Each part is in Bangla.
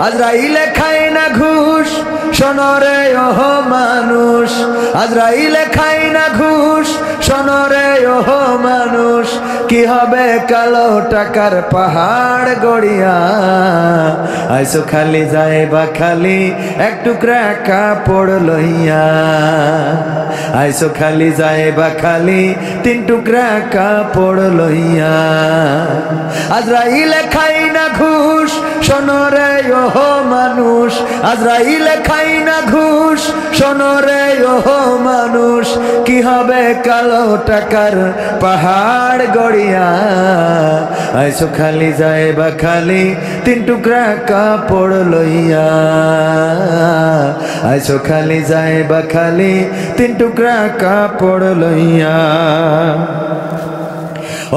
আজরাইলে খায় না ঘুষ, শোনো রে ওহ মানুষ। আজরাইলে খায় না ঘুষ, শোনো রে ওহ মানুষ। কি হবে কালো টাকার পাহাড় গড়িয়া, আইসো খালি যাইবা খালি এক টুকরা কাপড় লইয়া। আইসো খালি যাইবা খালি 3 টুকরা কাপড় লইয়া। আজরাইলে খাই না ঘুষ, শোনো রে ওহ মানুষ। আজরাইলে খাই না ঘুষ, শোনো রে ওহ মানুষ। কি হবে কালো টাকার পাহাড় গড়িয়া, আইসো খালি যাইবা খালি 3 টুকরা কাপড় লইয়া। আইসো খালি যাইবা খালি 3 টুকরা কাপড় লইয়া।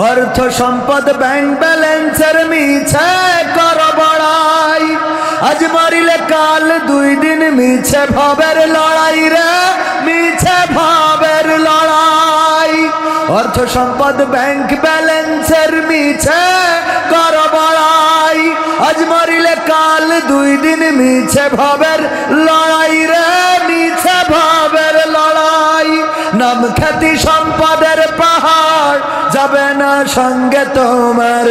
অর্থ সম্পদ ব্যাংক ব্যালেন্সের মিছে কর বড়াই, আজ মরিলে কাল 2 দিন মিছে ভাবের লড়াই রে, মিছে ভাবের লড়াই। অর্থ সম্পদ ব্যাংক ব্যালেন্সের মিছে কর বড়াই, আজ মরিলে কাল 2 দিন মিছে ভাবের লড়াই রে, মিছে ভাবের লড়াই। নাম খ্যাতি সম্পদের পাহাড় যাবে না সঙ্গে তোমার,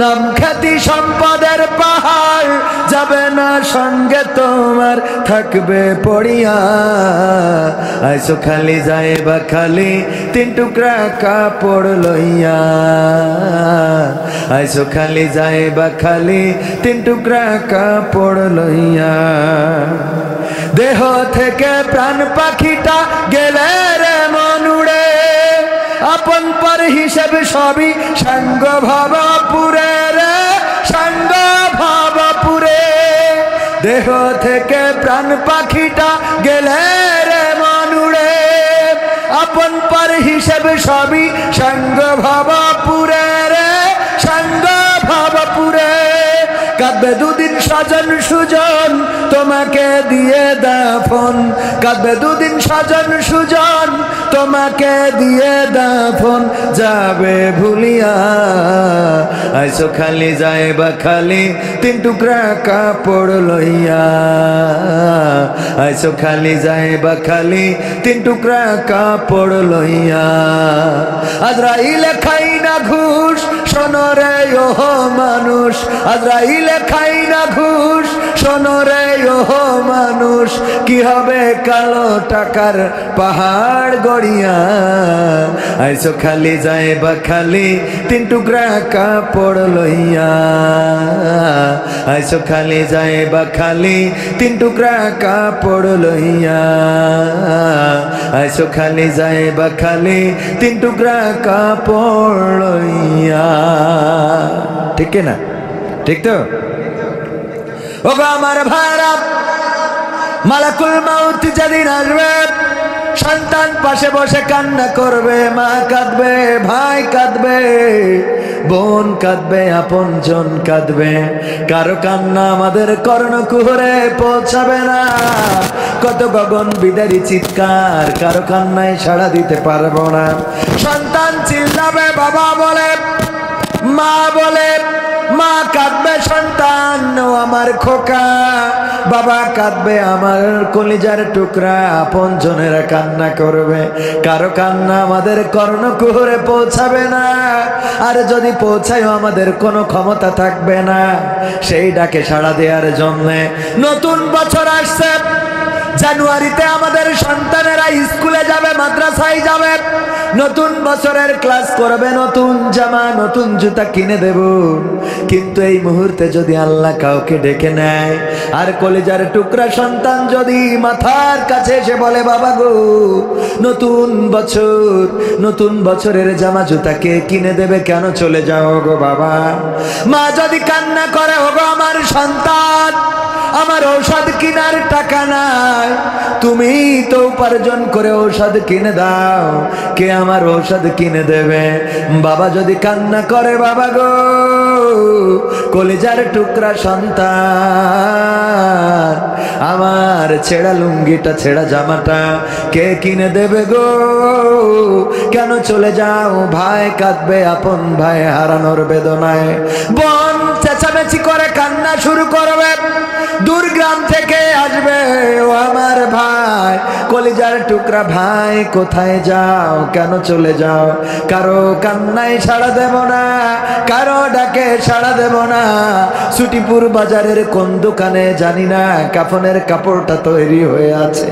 নাম খ্যাতি সম্পদের পাহাড় যাবে না সঙ্গে তোমার, থাকবে পড়িয়া। আইসো খালি যাইবা খালি 3 টুকরা কাপড় লইয়া। আইসো খালি যাইবা খালি 3 টুকরা কাপড় লইয়া। দেহ থেকে প্রাণ পাখিটা গেলে রে মনুড়ে, আপন পর হিসেব সবই সঙ্গ ভাবপুরে রে, সঙ্গ ভাবপুরে। দেহ থেকে প্রাণ পাখিটা গেলে রে মনুড়ে, আপন পর হিসেব সবই সঙ্গ ভাবপুরে রে, সঙ্গ ভাবপুরে। কাঁদবে 2 দিন স্বজন সুজন তোমাকে দিয়ে দাফন, কাঁদবে 2 দিন স্বজন সুজন তোমাকে দিয়ে দাফন, যাবে ভুলিয়া। আইসো খালি যাইবা খালি 3 টুকরা কাপড় লইয়া। আইসো খালি যাইবা খালি 3 টুকরা কাপড় লইয়া। আজরাইলে খাই না ঘুষ, শোনো রে ওহ মানুষ। আজরাইলে খাই না ঘুষ, শোনো রে ওহ মানুষ। কি হবে কালো টাকার পাহাড় গড়িয়া, আইসো খালি যাইবা খালি 3 টুকরা কাপড় লইয়া। আইসো খালি যাইবা খালি 3 টুকরা কাপড় লইয়া। আইসো খালি যাইবা খালি 3 টুকরা কাপড় লইয়া। ঠিক না? ঠিক তো? ওগো আমার ভাইরা, মালাকুল মাউত যেদিন আসবে, সন্তান পাশে বসে কান্না করবে, মা কাঁদবে, ভাই কাঁদবে, বোন কাঁদবে, আপনজন কাঁদবে। কারো কান্না আমাদের কর্ণকুহরে পৌঁছাবে না। কত গগন বিদারী চিৎকার, কারো কান্নায় সাড়া দিতে পারবো না। সন্তান চিল্লাবে, বাবা বলে, মা বলে, মা কাঁদবে সন্তান ও আমার খোকা, বাবা কাঁদবে আমার কলিজার টুকরা, আপন জনেরা কান্না করবে। কারো কান্না আমাদের কর্ণকুহরে পৌঁছাবে না। আর যদি পৌঁছায়ও আমাদের কোনো ক্ষমতা থাকবে না সেই ডাকে সাড়া দেওয়ার জন্যে। নতুন বছর আসছে, জানুয়ারিতে আমাদের সন্তানেরা স্কুলে যাবে, মাদ্রাসায় যাবে, নতুন বছরের ক্লাস করবে, নতুন জামা নতুন জুতা কিনে দেব। কিন্তু এই মুহূর্তে যদি আল্লাহ কাউকে ডেকে নেয় আর কলিজার টুকরা সন্তান যদি মাথার কাছে এসে বলে, বাবা গো নতুন বছর, নতুন বছরের জামা জুতা কে কিনে দেবে, কেন চলে যাও গো বাবা? মা যদি কান্না করে, ওগো আমার সন্তান আমার ঔষধ কিনার টাকা নাই, তুমি তো উপার্জন করে ঔষধ কিনে দাও, কে আমার ঔষধ কিনে দেবে? বাবা যদি কান্না করে, বাবা গো কলিজার টুকরা সন্তান আমার ছেঁড়া লুঙ্গিটা ছেঁড়া জামাটা কে কিনে দেবে গো? কেন চলে যাও? ভাই কাঁদবে আপন ভাই হারানোর বেদনায়, বোন চেঁচামেচি করে কান্না শুরু করবে, গ্রাম থেকে আসবে ও আমার ভাই, কলিজার টুকরা ভাই, কোথায় যাও, কেন চলে যাও? কারো কান্নায় সাড়া দেব না, কারো ডাকে সাড়া দেব না। সুটিপুর বাজারের কোন দোকানে জানি না কাফনের কাপড়টা তৈরি হয়ে আছে,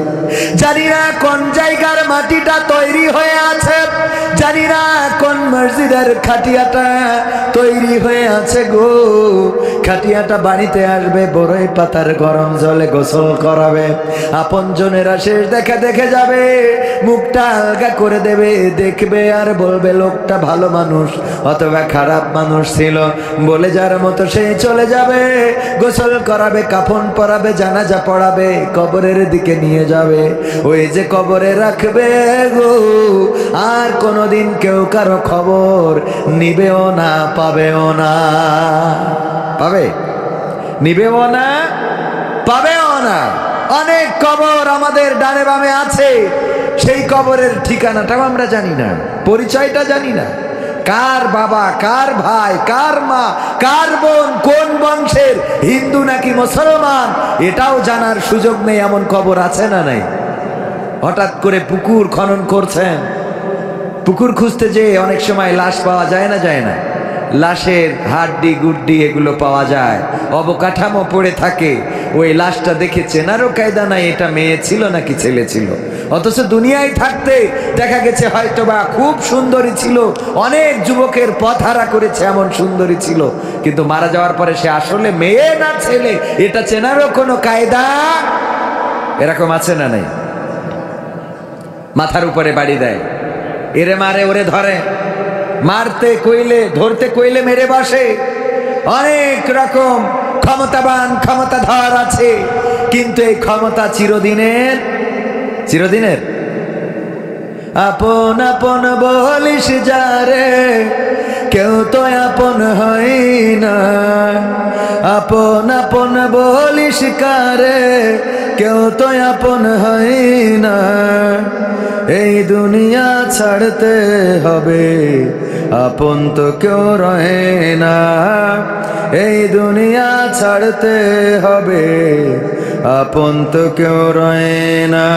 জানি না কোন জায়গার মাটিটা তৈরি হয়ে আছে, জানি না কোন মসজিদের খাটিয়াটা তৈরি হয়ে আছে গো। খাটিয়াটা বাড়িতে আসবে, বড়ই পাতার গরম জলে গোসল করাবে, আপনজনেরা শেষ দেখে দেখে যাবে, মুখটা আলগা করে দেবে, দেখবে আর বলবে লোকটা ভালো মানুষ অথবা খারাপ মানুষ ছিল, বলে যার মতো সেই চলে যাবে। গোসল করাবে, কাফন পরাবে, জানাজা পড়াবে, কবরের দিকে নিয়ে যাবে, ওই যে কবরে রাখবে গো। আর কোনোদিন কেউ কারো খবর নিবেও না, পাবেও না। পাবে? নিবেও না, পাবেও না। অনেক কবর আমাদের ডানে বামে আছে, সেই কবরের ঠিকানাটাও আমরা জানি না, পরিচয়টা জানি না। কার বাবা, কার ভাই, কার মা, কার বোন, কোন বংশের, হিন্দু নাকি মুসলমান, এটাও জানার সুযোগ নেই। এমন কবর আছে না নাই? হঠাৎ করে পুকুর খনন করছেন, পুকুর খুঁজতে যেয়ে অনেক সময় লাশ পাওয়া যায় না, যায় না? লাশের হাড্ডি গুড্ডি এগুলো পাওয়া যায়, অবকাঠামো পড়ে থাকে। ওই লাশটা দেখে চেনারও কায়দা নাই এটা মেয়ে ছিল নাকি ছেলে ছিল। অথচ দুনিয়ায় থাকতে দেখা গেছে হয়তোবা খুব সুন্দরী ছিল, অনেক যুবকের পথ হারা করেছে, এমন সুন্দরী ছিল, কিন্তু মারা যাওয়ার পরে সে আসলে মেয়ে না ছেলে এটা চেনারও কোনো কায়দা। এরকম আছে না নাই? মাথার উপরে বাড়ি দেয়, এরে মারে ওরে ধরে, মারতে কইলে ধরতে কইলে মেরে বসে। অনেক রকম ক্ষমতাবান ক্ষমতাধর আছে, কিন্তু এই ক্ষমতা চিরদিনের, চিরদিনের। আপন আপন বলিস যারে, কেউ তো আপন হয় না। আপন আপন বলিস কারে, কেউ তো আপন হয় না। এই দুনিয়া ছাড়তে হবে, আপন তো কেউ রহে না। এই দুনিয়া ছাড়তে হবে, আপন তো কেউ রহে না।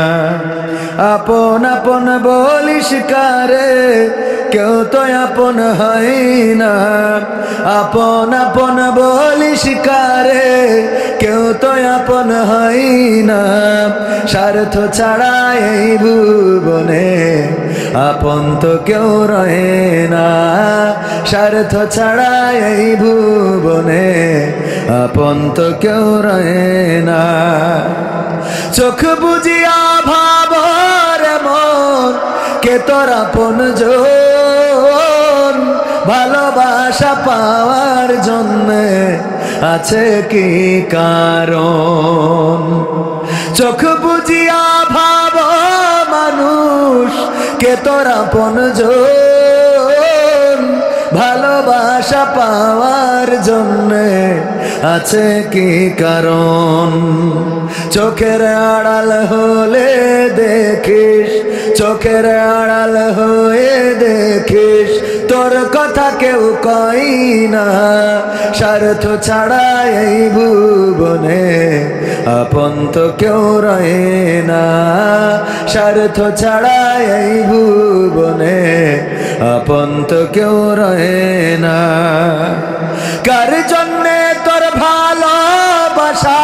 আপন আপন বলিস কারে, কেউ তো আপন হয় না। আপন আপন বলিস কারে, কেউ তো আপন হয় না। স্বার্থ ছাড়া এই ভুবনে আপন তো কেউ রহে না। স্বার্থ ছাড়া এই ভুবনে আপন তো কেউ রহে না। চোখ বুঝিয়া ভাবর মন, কে তোর আপন জন। ভালোবাসা পাওয়ার জন্যে আছে কি কারণ? চোখ বুঝিয়া ভাব মানুষ, কে তোর আপন জন। ভালোবাসা পাওয়ার জন্যে আছে কি কারণ? চোখের আড়াল হলে দেখিস, চোখের আড়াল হয়ে দেখিস, তোর কথা কেউ কই না। স্বার্থ ছাড়া এই ভুবনে আপন তো কেউ রহে না। স্বার্থ ছাড়া এই ভুবনে আপন তো কেউ রহে না। কার জন্যে তোর ভালোবাসা,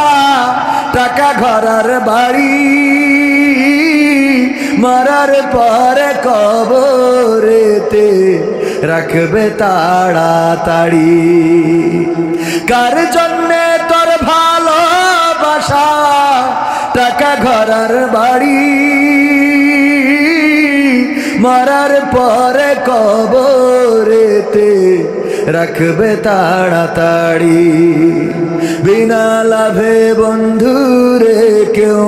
টাকা ঘরার বাড়ি, মরার পরে কবরেতে রাখবে তাড়াতাড়ি। কার জন্যে তোর ভালোবাসা, টাকা ঘরার বাড়ি, মরার পরে কবরেতে রাখবে তাড়াতাড়ি। বিনা লাভে বন্ধুরে কেউ,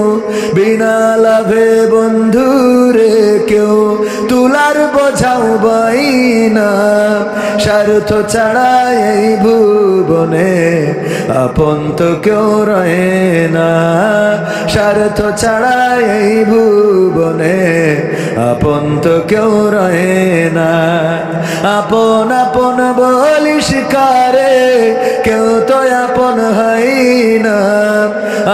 বিনা লাভে বন্ধুরে কেউ তুলার বোঝাও বই না। স্বার্থ ছাড়া এই ভুবনে আপন তো কেউ রহে না। স্বার্থ ছাড়া এই ভুবনে আপন তো কেউ রহে না। আপন আপন বলিস কারে, কেউ তো আপন হয় না।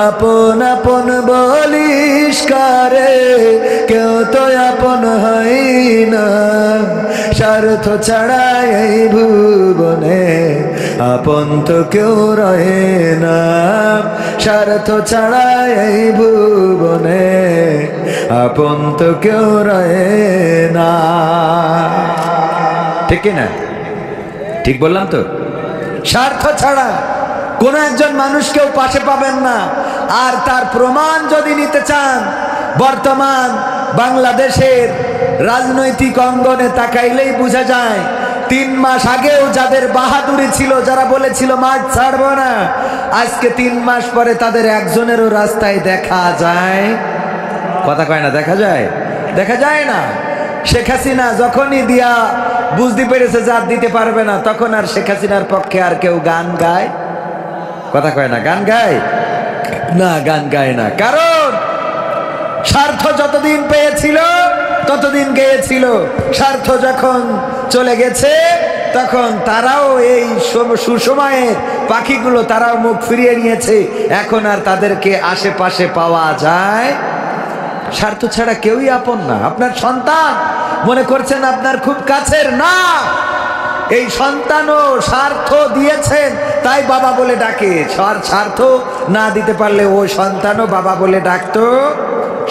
আপন আপন বলিস কারে, কেউ তো আপন হয় না। স্বার্থ ছাড়া এই ভুবনে আপন তো কেউ রহে না। স্বার্থ ছাড়া এই ভুবনে আপন তো কেউ রহে না। ঠিক না? ঠিক বললাম তো? স্বার্থ ছাড়া কোন একজন মানুষকেও পাশে পাবেন না। আর তার প্রমাণ যদি নিতে চান, বর্তমান বাংলাদেশের রাজনৈতিক অঙ্গনে তাকাইলেই বোঝা যায়। 3 মাস আগেও যাদের বাহাদুরি ছিল, যারা বলেছিল মাঠ ছাড়বো না, আজকে 3 মাস পরে তাদের একজনেরও রাস্তায় দেখা যায়। কথা কয় না? দেখা যায়? দেখা যায় না। শেখ হাসিনা যখনই দিয়া বুঝতে পেরেছে যে আর দিতে পারবে না, তখন আর শেখ হাসিনার পক্ষে আর কেউ গান গায়? কথা কয় না? গান গায় না, গান গায় না। কারণ স্বার্থ যতদিন পেয়েছিল ততদিন গেয়েছিল। স্বার্থ যখন চলে গেছে তখন তারাও এই সুসময়ের পাখিগুলো তারাও মুখ ফিরিয়ে নিয়েছে। এখন আর তাদেরকে আশেপাশে পাওয়া যায়। স্বার্থ ছাড়া কেউই আপন না। আপনার সন্তান মনে করছেন আপনার খুব কাছের, না, এই সন্তানও স্বার্থ দিয়েছেন তাই বাবা বলে ডাকে। স্বার্থ না দিতে পারলে ওই সন্তানও বাবা বলে ডাকতো।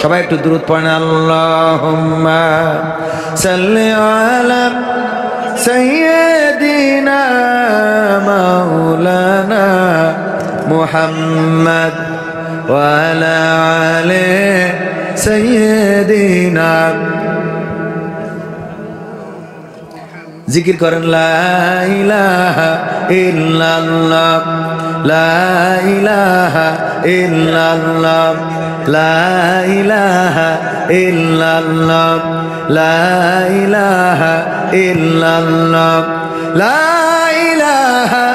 সবাই একটু দুরূদ পড়েন, আল্লাহুম্মা সাল্লি আলা সাইয়্যিদিনা মাওলানা মুহাম্মদ ওয়া আলা আলি সাইয়্যিদিনা। জিকির করেন, লা ইলাহা ইল্লাল্লাহ, লা ইলাহা ইল্লাল্লাহ, লা ইলাহা ইল্লাল্লাহ, লা ইলাহা ইল্লাল্লাহ, লা ইলাহা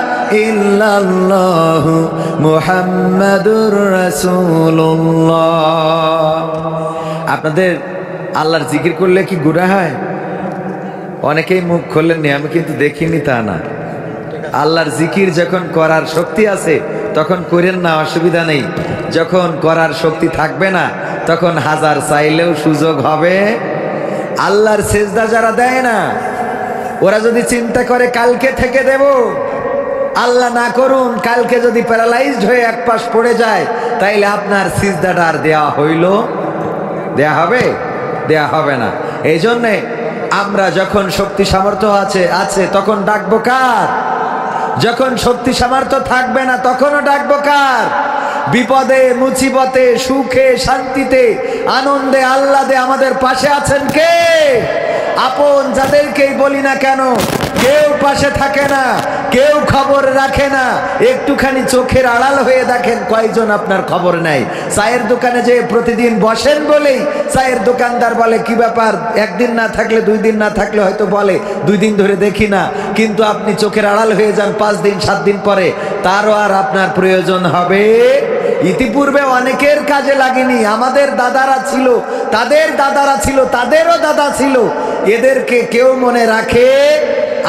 ইল্লাল্লাহ মুহাম্মাদুর রাসূলুল্লাহ। আপনাদের আল্লাহর জিকির করলে কি গুনাহ হয়? অনেকেই মুখ খোলেননি, আমি কিন্তু দেখিনি তা না। আল্লাহর জিকির যখন করার শক্তি আছে তখন করেন না, অসুবিধা নেই। যখন করার শক্তি থাকবে না তখন হাজার চাইলেও সুযোগ হবে। আল্লাহর সেজদা যারা দেয় না, ওরা যদি চিন্তা করে কালকে থেকে দেব, আল্লাহ না করুন কালকে যদি প্যারালাইজড হয়ে এক পাশ পড়ে যায়, তাইলে আপনার সিজদাটা আর দেয়া হইল? দেয়া হবে? দেয়া হবে না। এই জন্যে আমরা যখন শক্তি সামর্থ্য আছে তখন ডাকবো কার? যখন শক্তি সামর্থ্য থাকবে না তখনও ডাকবো কার? বিপদে মুসিবতে সুখে শান্তিতে আনন্দে আহ্লাদে আমাদের পাশে আছেন কে? আপন যাদেরকেই বলি না কেন, কেউ পাশে থাকে না, কেউ খবর রাখে না। একটুখানি চোখের আড়াল হয়ে দেখেন কয়জন আপনার খবর নেয়। চায়ের দোকানে যে প্রতিদিন বসেন বলেই চায়ের দোকানদার বলে কি ব্যাপার, একদিন না থাকলে 2 দিন না থাকলে হয়তো বলে 2 দিন ধরে দেখি না। কিন্তু আপনি চোখের আড়াল হয়ে যান 5 দিন 7 দিন পরে, তারও আর আপনার প্রয়োজন হবে। ইতিপূর্বে অনেকের কাজে লাগেনি। আমাদের দাদারা ছিল, তাদের দাদারা ছিল, তাদেরও দাদা ছিল। এদেরকে কেউ মনে রাখে?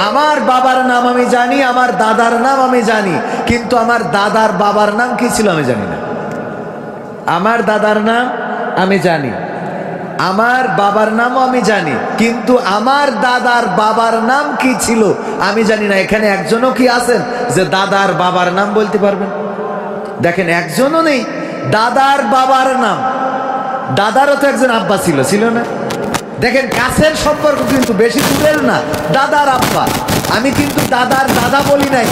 আমার বাবার নাম আমি জানি, আমার দাদার নাম আমি জানি, কিন্তু আমার দাদার বাবার নাম কি ছিল আমি জানি না। আমার দাদার নাম আমি জানি, আমার বাবার নামও আমি জানি, কিন্তু আমার দাদার বাবার নাম কি ছিল আমি জানি না। এখানে একজনও কি আছেন যে দাদার বাবার নাম বলতে পারবেন? দেখেন, একজনও নেই। দাদার বাবার নাম, দাদারও তো একজন আব্বা ছিল, ছিল না? দেখেন, কাছের সম্পর্ক কিন্তু বেশি দূরের না, দাদার আব্বা। আমি কিন্তু দাদার দাদা বলি নাই,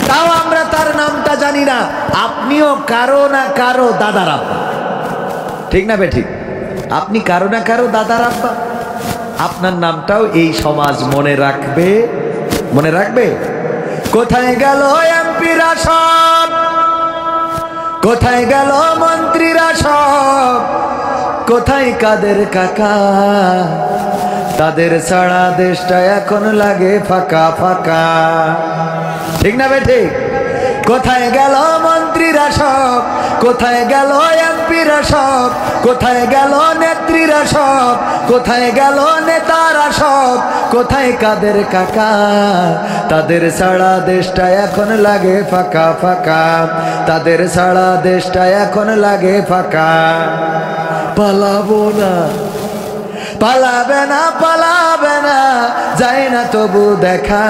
তাও আমরা তার নামটা জানি না। আপনিও কারো না কারো দাদার আব্বা, ঠিক না বেঠিক? আপনি কারো না কারো দাদার আব্বা। আপনার নামটাও এই সমাজ মনে রাখবে, মনে রাখবে। কোথায় গেল এমপিরা সব, কোথায় গেল মন্ত্রীরা সব, কোথায় কাদের কাকা? তাদের ছাড়া দেশটা এখন লাগে ফাঁকা ফাঁকা, ঠিক না বেঠিক? কোথায় গেল মন্ত্রীরা সব, কোথায় গেল এমপিরা সব, কোথায় গেল নেত্রীরা সব, কোথায় গেল নেতারা সব, কোথায় কাদের কাকা? তাদের ছাড়া দেশটা এখন লাগে ফাঁকা ফাঁকা, তাদের ছাড়া দেশটা এখন লাগে ফাঁকা। পালাবো না, পালাবে না, পালাবে না, যায় না তবু দেখা,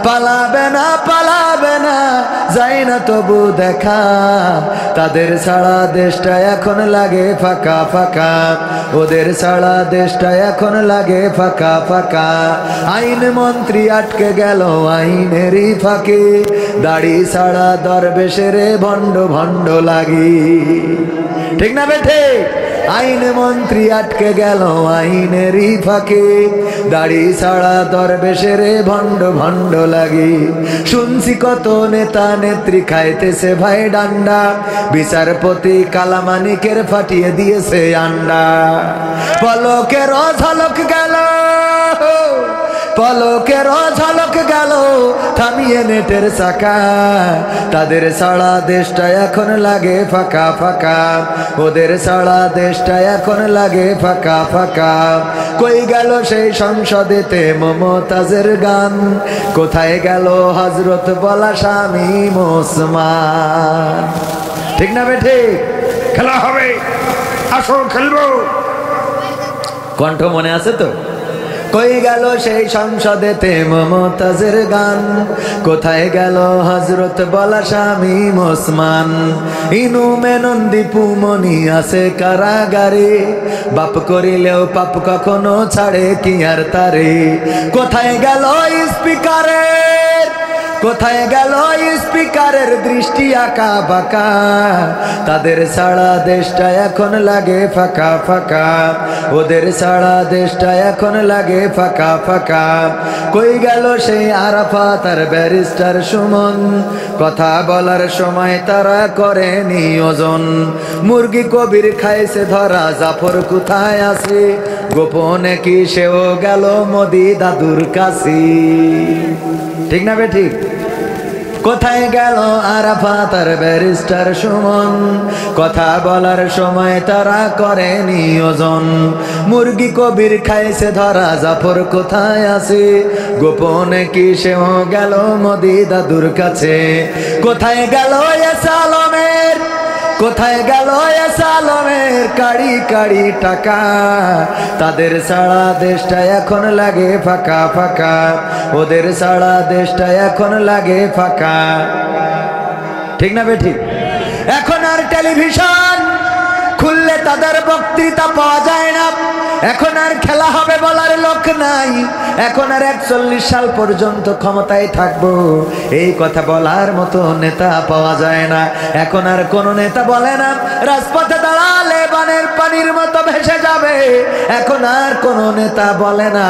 পালাবে না, পালাবে না, যায় না তবু দেখা। তাদের ছাড়া দেশটা এখন লাগে ফাঁকা ফাঁকা, ওদের ছাড়া দেশটা এখন লাগে ফাঁকা ফাঁকা। আইন মন্ত্রী আটকে গেল আইনেরই ফাঁকে, দাড়ি ছাড়া দরবেশের ভণ্ড ভণ্ড লাগি। ঠিক না বেঠে? আইন মন্ত্রী আটকে গেল আইনেরই ফাঁকে, দাড়ি ছাড়া দরবেশের ভণ্ড ভণ্ড লাগি। শুনছি কত নেতা নেত্রী খাইতেছে ভাই ডান্ডা, বিচারপতি কালামানিকের ফাটিয়ে দিয়েছে আন্ডা। পলকের ঝলক গেল, পলকের ঝলক গেল, থামিয়ে নেটের চাকা। তাদের ছাড়া দেশটা এখন লাগে ফাঁকা ফাঁকা, ওদের ছাড়া দেশটা এখন লাগে ফাঁকা ফাঁকা। কই গেল সেই সংসদেতে মমতাজের গান, কোথায় গেল হজরত বলা শামীম ওসমান? ঠিক না বেঠে? খেলা হবে, আসো খেলবো। কণ্ঠ মনে আছে তো? কই গেল সেই সংসদেতে মমতাজের গান, কোথায় গেল হজরত বলা শামীম ওসমান? ইনু মেনন দীপু মনি আছে কারাগারে, বাপ করিলেও পাপ কখনো ছাড়ে কি আর তারে? কোথায় গেল স্পিকারের, কোথায় গেল স্পিকারের দৃষ্টি আঁকা বাঁকা? তাদের ছাড়া দেশটা এখন লাগে ফাঁকা ফাঁকা, ওদের ছাড়া দেশটা এখন লাগে ফাঁকা ফাঁকা। কই গেল সেই আরাফাত আর ব্যারিস্টার সুমন, কথা বলার সময় তারা করে নিয়োজন। মুরগি কবির খাইছে ধরা, জাফর কোথায় আছে? গোপনে কি সেও গেল মোদি দাদুর কাছে? ঠিক না বে ঠিক? কোথায় গেল আরাফাত আর ব্যারিস্টার সুমন, কথা বলার সময় তারা করে নিয়োজন। মুরগি কবির খাইছে ধরা, জাফর কোথায় আছে? গোপনে কি সেও গেল মোদি দাদুর কাছে? কোথায় গেল এসালমের, কোথায় গেল এসালমের কাড়ি কাড়ি টাকা? তাদের ছাড়া দেশটা এখন লাগে ফাঁকা ফাঁকা, ওদের ছাড়া দেশটা এখন লাগে ফাঁকা। ঠিক না বেঠিক? এখন আর টেলিভিশন খুললে তাদের বক্তৃতা পাওয়া যায় না, এখন আর খেলা হবে বলার লোক নাই, এখন আর 41 সাল পর্যন্ত ক্ষমতায় থাকবো এই কথা বলার মতো নেতা পাওয়া যায় না। এখন আর কোন নেতা বলে না রাজপথে দাঁড়ালে বানের পানির মতো ভেসে যাবে, এখন আর কোন নেতা বলে না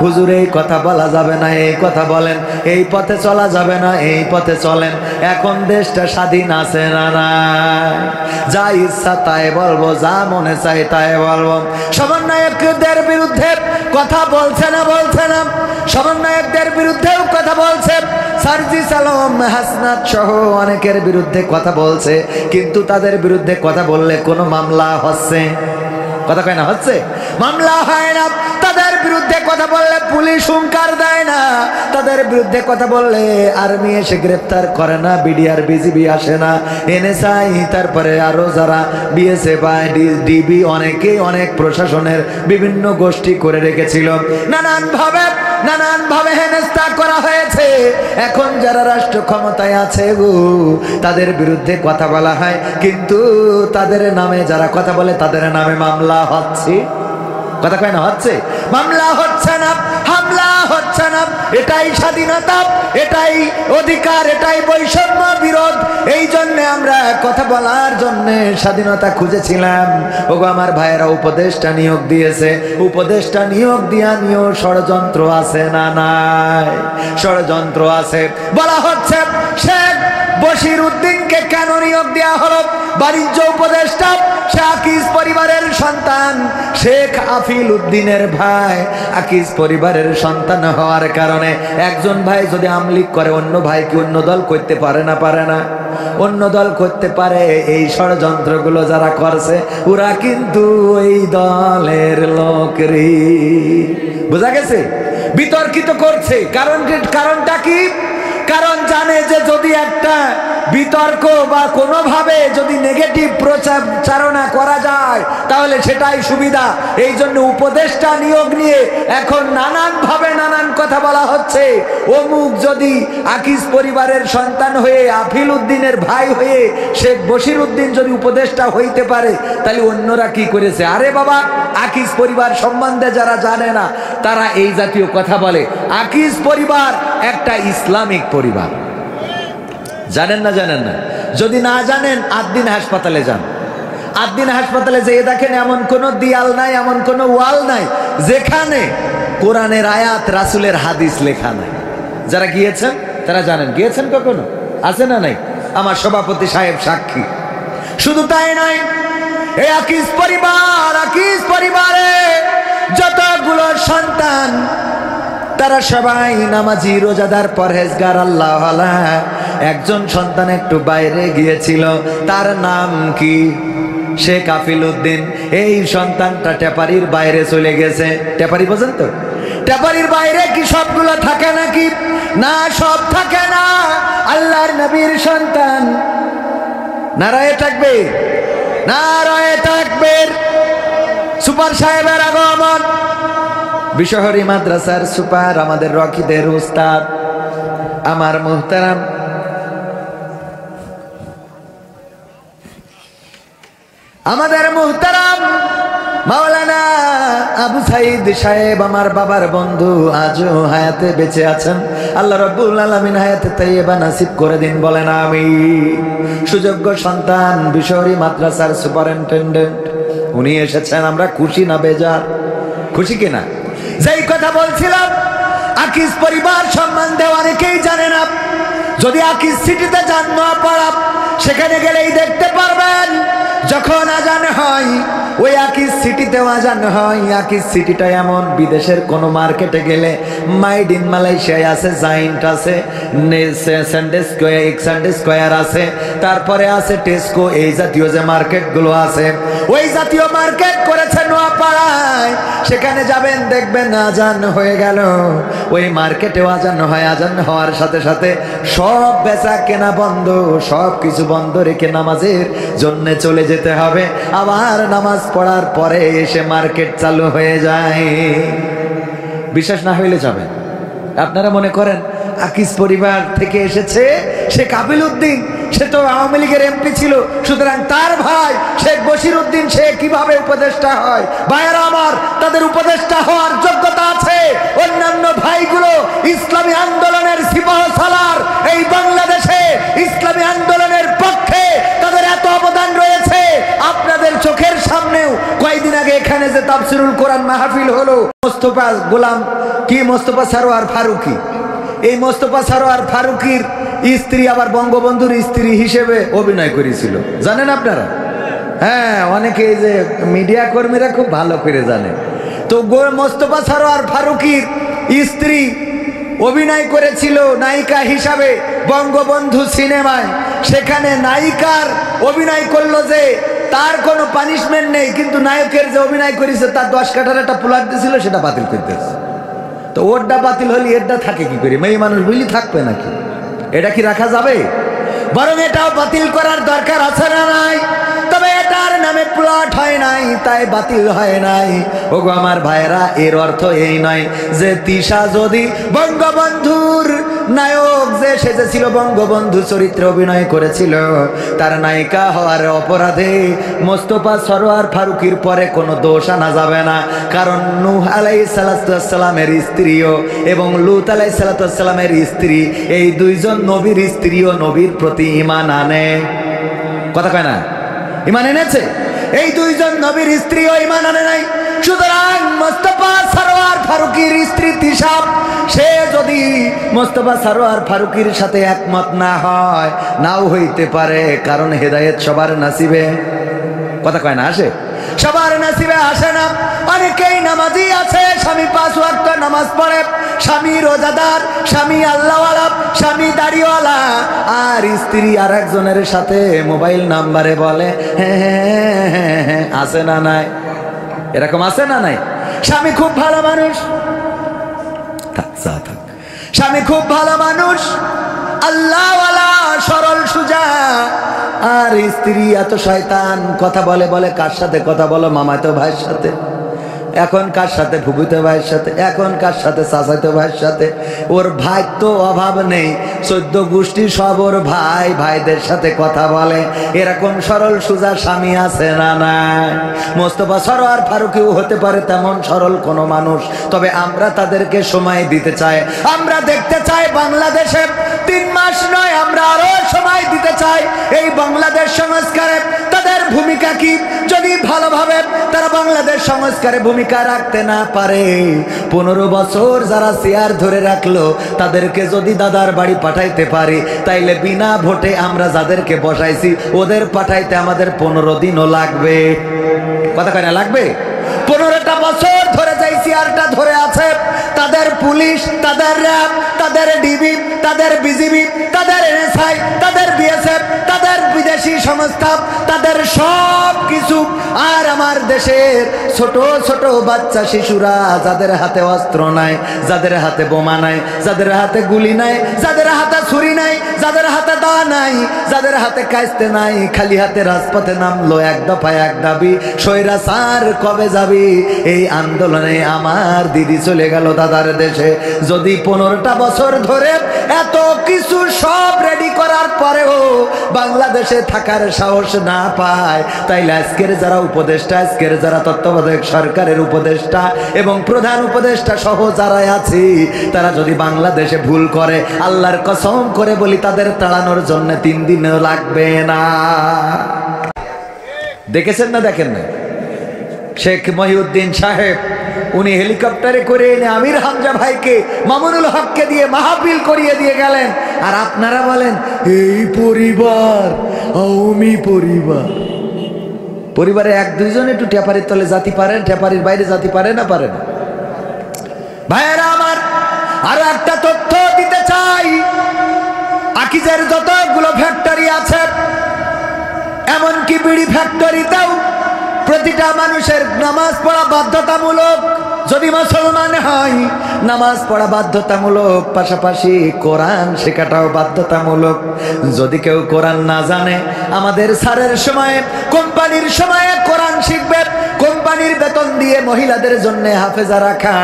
হুজুর এই কথা বলা যাবে না, এই কথা বলেন, এই পথে চলা যাবে না, এই পথে চলেন। এখন দেশটা স্বাধীন আছে না না? যা ইচ্ছা তাই বলবো, যা মনে চাই তাই বলবো। সমন্বয়কদের বিরুদ্ধে কথা বলছে না, বলছে না, সমন্বয়কদের বিরুদ্ধেও কথা বলছে, সার্জিস আলম হাসনাত সহ অনেকের বিরুদ্ধে কথা বলছে, কিন্তু তাদের বিরুদ্ধে কথা বললে কোনো মামলা হচ্ছে? কথা কয় না, হচ্ছে? মামলা হয় না। তাদের বিরুদ্ধে কথা বললে পুলিশ হুঙ্কার দেয় না, তাদের বিরুদ্ধে কথা বললে আর্মি এসে গ্রেফতার করে না, বিডিআর বিজিবি আসে না, এনএসআই তারপরে আরো যারা বিএসএফ ডিবি অনেকে অনেক প্রশাসনের বিভিন্ন গোষ্ঠী করে রেখেছিল, নানান ভাবে হেনস্থা করা হয়েছে। এখন যারা রাষ্ট্র ক্ষমতায় আছে গো তাদের বিরুদ্ধে কথা বলা হয়, কিন্তু তাদের নামে যারা কথা বলে তাদের নামে মামলা হচ্ছে। কথা কয় না, হচ্ছে? মামলা হচ্ছে না, হামলা হচ্ছে না। এটাই স্বাধীনতা, এটাই অধিকার, এটাই বৈষম্য বিরোধ। এই জন্য আমরা কথা বলার জন্য স্বাধীনতা খুঁজেছিলাম। ওগো আমার ভাইয়েরা, উপদেষ্টা নিয়োগ দিয়েছে, উপদেষ্টা নিয়োগ দিয়া নিয়েও ষড়যন্ত্র আছে না নাই? ষড়যন্ত্র আছে। বলা হচ্ছে শেখ বশির উদ্দিনকে কেন নিয়োগ দেওয়া হলো? বাণিজ্য উপদেষ্টা, সে আকিজ পরিবারের সন্তান, শেখ আফিল উদ্দিনের ভাই। আকিজ পরিবারের সন্তান হওয়ার কারণে একজন ভাই যদি আমলিক করে, অন্য ভাই কি অন্য দল করতে পারে না? পারে না? অন্য দল করতে পারে। এই ষড়যন্ত্রগুলো যারা করছে ওরা কিন্তু ওই দলের লোকেরই। বোঝা গেছে? বিতর্কিত করছে। কারণটা কি? কারণ জানে যে যদি একটা বিতর্ক বা কোনোভাবে যদি নেগেটিভ প্রচারণা করা যায় তাহলে সেটাই সুবিধা। এই জন্য উপদেষ্টা নিয়োগ নিয়ে এখন নানানভাবে নানান কথা বলা হচ্ছে। অমুক যদি আকিজ পরিবারের সন্তান হয়ে, আফিল উদ্দিনের ভাই হয়ে শেখ বশির উদ্দিন যদি উপদেষ্টা হইতে পারে, তাহলে অন্যরা কি করেছে? আরে বাবা, আকিজ পরিবার সম্বন্ধে যারা জানে না তারা এই জাতীয় কথা বলে। আকিজ পরিবার একটা ইসলামিক পরিবার। জানেন না? জানেন না? যদি না জানেন আদ্দিন হাসপাতালে যান। আদ্দিন হাসপাতালে যেয়ে দেখেন এমন কোন দেয়াল নাই, এমন কোন ওয়াল নাই যেখানে কোরআনের আয়াত, রাসূলের হাদিস লেখা নাই। যারা গিয়েছেন তারা জানেন। গিয়েছেন কখনো? আছে না নাই? আমার সভাপতি সাহেব সাক্ষী। শুধু তাই নয়, এই আকিজ পরিবারে যতগুলো সন্তান তারা সবাই নামাজি, রোজাদার, পরহেজগার, আল্লাহওয়ালা। একজন সন্তান একটু বাইরে গিয়েছিল, তার নাম কি? শেখ আফিল উদ্দিন। এই সন্তানটা টেপারির বাইরে চলে গেছে। টেপারি বোঝেন তো? টেপারির বাইরে কি সবগুলো থাকে নাকি? না, সব থাকে না। আল্লাহর নবীর সন্তান। নারায়ে তাকবীর, নারায়ে তাকবীর। সুপার সাহেবের আগমন। বিশহরী মাদ্রাসার সুপার, আমাদের রকিদের উস্তাদ, আমার মুহতারাম মাওলানা আবু সাইদ সাহেব, আমার বাবার বন্ধু, আজও হায়াতে বেঁচে আছেন। আল্লাহ রাব্বুল আলামিন হায়াতে তাইয়্যিবা নসিব করে দিন, বলেন আমিন। সুযোগ্য সন্তান, বিশহরী মাদ্রাসার সুপারিনটেন্ডেন্ট, উনি এসেছেন। আমরা খুশি না বেজার? খুশি কিনা? যেই কথা বলছিলাম, আকিজ পরিবার সম্বন্ধে অনেকেই জানে না। যদি আকিজ সিটিতে যান, নোয়াপাড়া, সেখানে গেলেই দেখতে পারবেন যখন আজান হয়, ওই আকিজ সিটিতেও আজান হয়। আকিজ সিটিটা এমন, বিদেশের কোন মার্কেটে গেলে মাইড ইন মালয়েশিয়ায় আছে, জাইন্ট আছে, সানডে স্কয়ার আছে, তারপরে আছে টেস্কো, এই জাতীয় যে মার্কেটগুলো আছে, ওই জাতীয় মার্কেট করেছে নোয়াপাড়ায়। সেখানে যাবেন, দেখবেন আজান হয়ে গেল। ওই মার্কেটেও আজান হয়। আজান হওয়ার সাথে সাথে সব বেচা কেনা বন্ধ, সব কিছু বন্ধ রেখে নামাজের জন্য চলে যেতে হবে। আবার নামাজ পড়ার পরে এসে মার্কেট চালু হয়ে যায়। বিশ্বাস না হইলে যাবেন। আপনারা মনে করেন আকিজ পরিবার থেকে এসেছে শেখ আফিল উদ্দিন, সে তো আওয়ামী লীগের এমপি ছিল, সুতরাং তার ভাই শেখ বশির উদ্দিন সে কিভাবে উপদেষ্টা হয়? ভাইয়েরা আমার, তাদের উপদেষ্টা হওয়ার যোগ্যতা আছে। অন্যান্য ভাইগুলো ইসলামী আন্দোলনের সিপাহসালার, এই বাংলাদেশে ইসলামী আন্দোলনের পক্ষে তাদের এত অবদান রয়েছে। আপনাদের চোখের সামনেও কয়েকদিন আগে এখানে যে তাফসিরুল কোরআন মাহফিল হলো, মোস্তফা গোলাম কি, মোস্তফা সরোয়ার ফারুকি, এই মোস্তফা সরোয়ার ফারুকির স্ত্রী আবার বঙ্গবন্ধুর স্ত্রী হিসেবে অভিনয় করেছিল। জানেন আপনারা? হ্যাঁ, অনেকে এই যে মিডিয়া কর্মীরা খুব ভালো করে জানে। তো মোস্তফা সরোয়ার ফারুকির স্ত্রী অভিনয় করেছিল নায়িকা হিসাবে বঙ্গবন্ধু সিনেমায়। সেখানে নায়িকার অভিনয় করলো যে তার কোনো পানিশমেন্ট নেই, কিন্তু নায়কের যে অভিনয় করেছে তার 10 কাঠার একটা প্লট দিয়েছিল, সেটা বাতিল করতেছে। তো ওরটা বাতিল হলে এরটা থাকে কি করে? মেয়ে মানুষ বুঝলি থাকবে নাকি? এটা কি রাখা যাবে? বরং এটাও বাতিল করার দরকার আছে না নাই? তবে এটার নামে প্লট হয় নাই, তাই বাতিল হয় নাই। ওগো আমার ভাইরা, এর অর্থ এই নয় যে তিশা যদি বঙ্গবন্ধুর নায়ক যে সেজেছিল, বঙ্গবন্ধু চরিত্রে অভিনয় করেছিল, তার নায়িকা হওয়ার অপরাধে মোস্তফা সরোয়ার ফারুকির পরে কোনো দোষ আনা যাবে না। কারণ নূহ আলাইহিস সালামের স্ত্রীও এবং লূত আলাইহিস সালামের স্ত্রী, এই দুইজন নবীর স্ত্রীও নবীর প্রতি ঈমান আনে। কথা কয় না? ঈমান এনেছে। এই দুইজন নবীর স্ত্রীও ঈমান আনে নাই। সুতরাং মোস্তফা সরোয়ার ফারুকীর স্ত্রী তিশা, সে যদি মোস্তফা সরোয়ার ফারুকীর সাথে একমত না হয়, নাও হইতে পারে, কারণ হেদায়েত সবার নসিবে, কথা কয় না, আসে, সবার নসিবে আসে না। অনেকেই নামাজি আছে, স্বামী 5 ওয়াক্ত নামাজ পড়ে, স্বামী রোজাদার, স্বামী আল্লাহওয়ালা, স্বামী দাড়িওয়ালা, আর স্ত্রী আর একজনের সাথে মোবাইল নাম্বারে বলে হ্যাঁ, আছে না নাই? এরকম আছে না নাই? স্বামী খুব ভালো মানুষ, স্বামী খুব ভালো মানুষ, আল্লাহওয়ালা, সরল সুজা, আর স্ত্রী এত শয়তান, কথা বলে বলে কার সাথে কথা বলো? মামাতো ভাইয়ের সাথে, এখন কার সাথে ফুফুতো ভাইয়ের সাথে, এখন কার সাথে চাচাতো ভাইয়ের সাথে। ওর ভাই তো অভাব নেই, 14 গোষ্ঠী সব ওর ভাই, ভাইদের সাথে কথা বলে। এরকম সরল সুজা স্বামী আছে না নাই? মোস্তফা সরোয়ার ফারুকীও হতে পারে তেমন সরল কোনো মানুষ, তবে আমরা তাদেরকে সময় দিতে চাই। আমরা দেখতে চাই বাংলাদেশে 3 মাস নয়, আমরা আরো সময় দিতে চাই এই বাংলাদেশ সংস্কারে তাদের ভূমিকা কি। যদি ভালোভাবে তারা বাংলাদেশ সংস্কারে ভূমিকা রাখতে না পারে, 15 বছর যারা চেয়ার ধরে রাখলো তাদেরকে যদি দাদার বাড়ি পাঠাইতে পারি, তাইলে বিনা ভোটে আমরা যাদেরকে বসাইছি ওদের পাঠাইতে আমাদের 15 দিনও লাগবে, কথা কয় না? লাগবে। 15টা বছর ধরে যাই চেয়ারটা ধরে আছে, তাদের পুলিশ, তাদের র্যাব, তাদের ডিবি, তাদের বিজিবি, তাদের এনএসআই, তাদের বিএসএফ, তাদের বিদেশি সংস্থা, তাদের সব কিছু। আর আমার দেশের ছোট ছোট বাচ্চা শিশুরা, যাদের হাতে অস্ত্র নাই, যাদের হাতে বোমা নাই, যাদের হাতে গুলি নাই, যাদের হাতে ছুরি নাই, যাদের হাতে দা নাই, যাদের হাতে কাস্তে নাই, খালি হাতে রাজপথে নামলো, এক দফা এক দাবি, স্বৈরাচার কবে যাবি? এই আন্দোলনে আমার দিদি চলে গেল দাদার দেশে। যদি 15টা বছর ধরে এত কিছু সব রেডি করার পরেও বাংলাদেশে থাকার সাহস না পায়, তাইলে আজকের যারা উপদেষ্টা, আজকের যারা তত্ত্বাবধায়ক সরকারের উপদেষ্টা এবং প্রধান উপদেষ্টা সহ যারা আছে, তারা যদি বাংলাদেশে ভুল করে, আল্লাহর কসম করে বলি তাদের তাড়ানোর জন্য 3 দিনও লাগবে না। দেখেছেন না? দেখেন না? শেখ মহিউদ্দিন সাহেব উনি হেলিকপ্টারে করে এনে আমির হামজা ভাইকে, মামুনুল হককে দিয়ে মাহফিল করিয়ে দিয়ে গেলেন। আর আপনারা বলেন এই পরিবার আওয়ামী পরিবার। পরিবারে 1-2 জন একটু টেপারির তলে জাতি পারেন, টেপারির বাইরে জাতি পারে না? পারে না। ভাইয়েরা আমার, আরো একটা তথ্য দিতে চাই। আকিজের যতগুলো ফ্যাক্টরি আছে, এমনকি বিড়ি ফ্যাক্টরিতেও প্রতিটা মানুষের নামাজ পড়া বাধ্যতামূলক। যদি মুসলমান হয় নামাজ পড়া বাধ্যতামূলক, পাশাপাশি কোরআন শেখাটাও বাধ্যতামূলক। যদি কেউ কোরআন না জানে, আমাদের স্যারের সময়ে, কোম্পানির সময়ে কোরআন শিখবে। কোম্পানির বেতন দিয়ে মহিলাদের জন্য হাফেজা রাখা